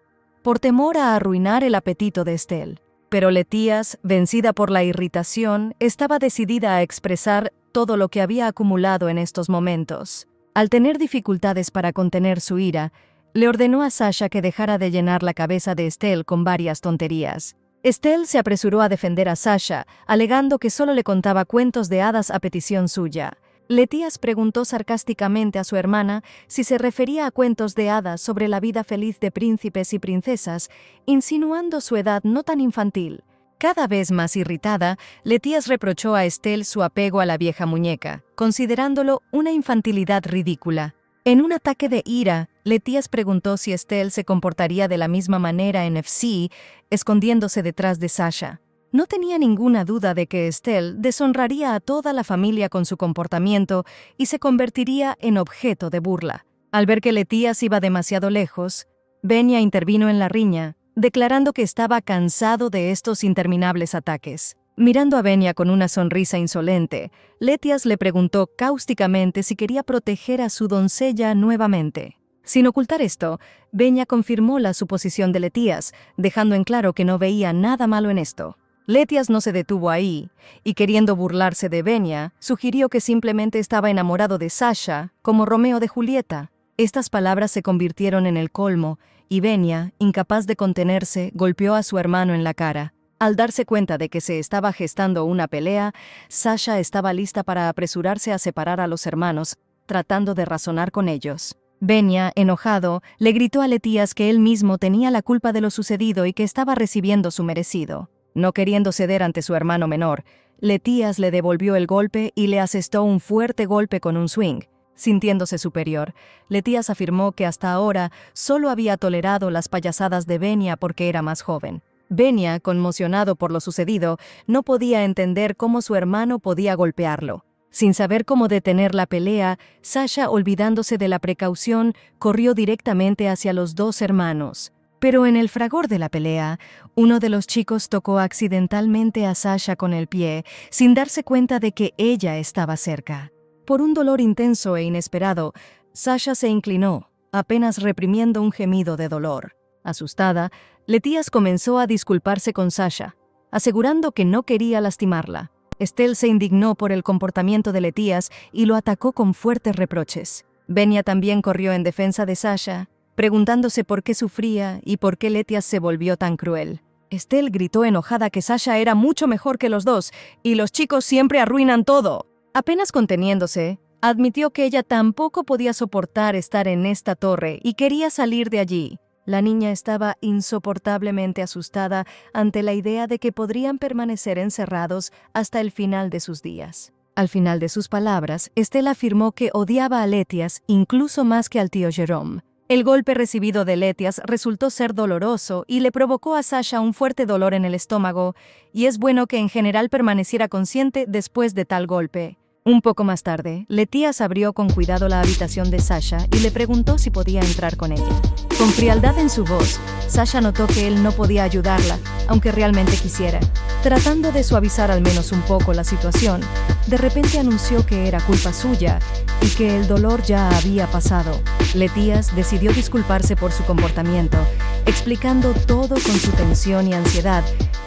por temor a arruinar el apetito de Estelle. Pero Letías, vencida por la irritación, estaba decidida a expresar todo lo que había acumulado en estos momentos. Al tener dificultades para contener su ira, le ordenó a Sasha que dejara de llenar la cabeza de Estelle con varias tonterías. Estelle se apresuró a defender a Sasha, alegando que solo le contaba cuentos de hadas a petición suya. Letías preguntó sarcásticamente a su hermana si se refería a cuentos de hadas sobre la vida feliz de príncipes y princesas, insinuando su edad no tan infantil. Cada vez más irritada, Letías reprochó a Estelle su apego a la vieja muñeca, considerándolo una infantilidad ridícula. En un ataque de ira, Letías preguntó si Estelle se comportaría de la misma manera en FC, escondiéndose detrás de Sasha. No tenía ninguna duda de que Estelle deshonraría a toda la familia con su comportamiento y se convertiría en objeto de burla. Al ver que Letías iba demasiado lejos, Venia intervino en la riña, declarando que estaba cansado de estos interminables ataques. Mirando a Venia con una sonrisa insolente, Letías le preguntó cáusticamente si quería proteger a su doncella nuevamente. Sin ocultar esto, Venia confirmó la suposición de Letías, dejando en claro que no veía nada malo en esto. Letías no se detuvo ahí, y queriendo burlarse de Venia, sugirió que simplemente estaba enamorado de Sasha, como Romeo de Julieta. Estas palabras se convirtieron en el colmo, y Venia, incapaz de contenerse, golpeó a su hermano en la cara. Al darse cuenta de que se estaba gestando una pelea, Sasha estaba lista para apresurarse a separar a los hermanos, tratando de razonar con ellos. Venia, enojado, le gritó a Letías que él mismo tenía la culpa de lo sucedido y que estaba recibiendo su merecido. No queriendo ceder ante su hermano menor, Letías le devolvió el golpe y le asestó un fuerte golpe con un swing. Sintiéndose superior, Letías afirmó que hasta ahora solo había tolerado las payasadas de Venia porque era más joven. Venia, conmocionado por lo sucedido, no podía entender cómo su hermano podía golpearlo. Sin saber cómo detener la pelea, Sasha, olvidándose de la precaución, corrió directamente hacia los dos hermanos. Pero en el fragor de la pelea, uno de los chicos tocó accidentalmente a Sasha con el pie, sin darse cuenta de que ella estaba cerca. Por un dolor intenso e inesperado, Sasha se inclinó, apenas reprimiendo un gemido de dolor. Asustada, Letías comenzó a disculparse con Sasha, asegurando que no quería lastimarla. Estelle se indignó por el comportamiento de Letías y lo atacó con fuertes reproches. Venia también corrió en defensa de Sasha, preguntándose por qué sufría y por qué Letías se volvió tan cruel. Estelle gritó enojada que Sasha era mucho mejor que los dos, y los chicos siempre arruinan todo. Apenas conteniéndose, admitió que ella tampoco podía soportar estar en esta torre y quería salir de allí. La niña estaba insoportablemente asustada ante la idea de que podrían permanecer encerrados hasta el final de sus días. Al final de sus palabras, Estelle afirmó que odiaba a Letías incluso más que al tío Jerome. El golpe recibido de Letías resultó ser doloroso y le provocó a Sasha un fuerte dolor en el estómago, y es bueno que en general permaneciera consciente después de tal golpe. Un poco más tarde, Letías abrió con cuidado la habitación de Sasha y le preguntó si podía entrar con ella. Con frialdad en su voz, Sasha notó que él no podía ayudarla, aunque realmente quisiera. Tratando de suavizar al menos un poco la situación, de repente anunció que era culpa suya y que el dolor ya había pasado. Letías decidió disculparse por su comportamiento, explicando todo con su tensión y ansiedad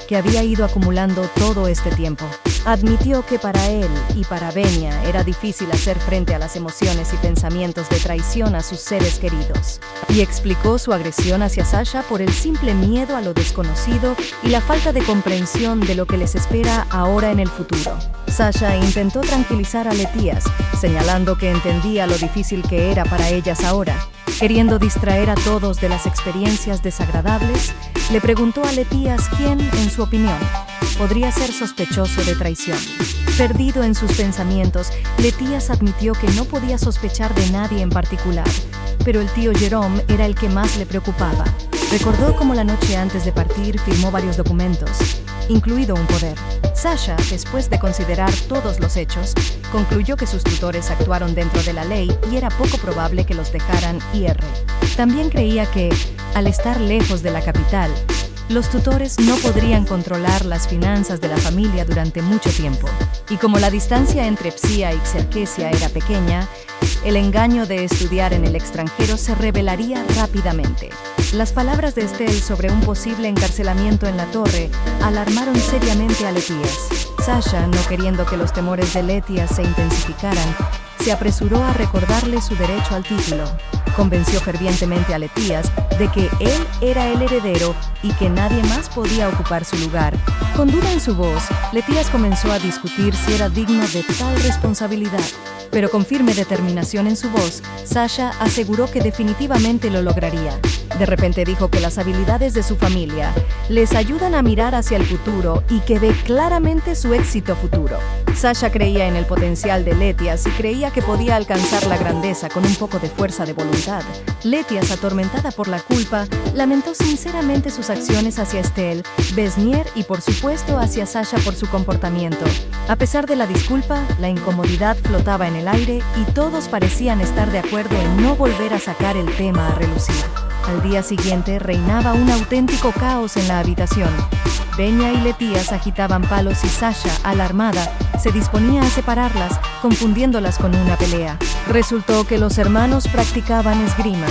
que había ido acumulando todo este tiempo. Admitió que para él y para Venia era difícil hacer frente a las emociones y pensamientos de traición a sus seres queridos, y explicó su agresión hacia Sasha por el simple miedo a lo desconocido y la falta de comprensión de lo que les espera ahora en el futuro. Sasha intentó tranquilizar a Letías, señalando que entendía lo difícil que era para ellas ahora. Queriendo distraer a todos de las experiencias desagradables, le preguntó a Letías quién, en su opinión, podría ser sospechoso de traición. Perdido en sus pensamientos, Letías admitió que no podía sospechar de nadie en particular, pero el tío Jerome era el que más le preocupaba. Recordó cómo la noche antes de partir firmó varios documentos, incluido un poder. Sasha, después de considerar todos los hechos, concluyó que sus tutores actuaron dentro de la ley y era poco probable que los dejaran ir. También creía que, al estar lejos de la capital, los tutores no podrían controlar las finanzas de la familia durante mucho tiempo. Y como la distancia entre Psia y Xerxesia era pequeña, el engaño de estudiar en el extranjero se revelaría rápidamente. Las palabras de Estelle sobre un posible encarcelamiento en la torre alarmaron seriamente a Letías. Sasha, no queriendo que los temores de Letías se intensificaran, se apresuró a recordarle su derecho al título. Convenció fervientemente a Letías de que él era el heredero y que nadie más podía ocupar su lugar. Con duda en su voz, Letías comenzó a discutir si era digno de tal responsabilidad. Pero con firme determinación en su voz, Sasha aseguró que definitivamente lo lograría. De repente dijo que las habilidades de su familia les ayudan a mirar hacia el futuro y que ve claramente su éxito futuro. Sasha creía en el potencial de Letias y creía que podía alcanzar la grandeza con un poco de fuerza de voluntad. Letias, atormentada por la culpa, lamentó sinceramente sus acciones hacia Estelle, Besnier y por supuesto hacia Sasha por su comportamiento. A pesar de la disculpa, la incomodidad flotaba en el aire y todos parecían estar de acuerdo en no volver a sacar el tema a relucir. Al día siguiente reinaba un auténtico caos en la habitación. Benya y Letias agitaban palos y Sasha, alarmada, se disponía a separarlas, confundiéndolas con una pelea. Resultó que los hermanos practicaban esgrima,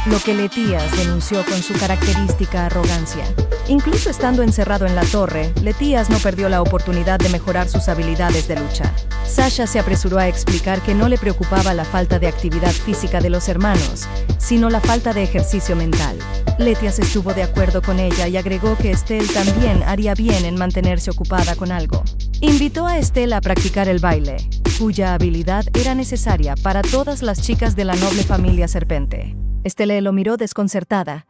lo que Letias denunció con su característica arrogancia. Incluso estando encerrado en la torre, Letias no perdió la oportunidad de mejorar sus habilidades de lucha. Sasha se apresuró a explicar que no le preocupaba la falta de actividad física de los hermanos, sino la falta de ejercicio mental. Letias estuvo de acuerdo con ella y agregó que Estelle también haría bien en mantenerse ocupada con algo. Invitó a Estelle a practicar el baile, cuya habilidad era necesaria para todas las chicas de la noble familia Serpente. Estelle lo miró desconcertada,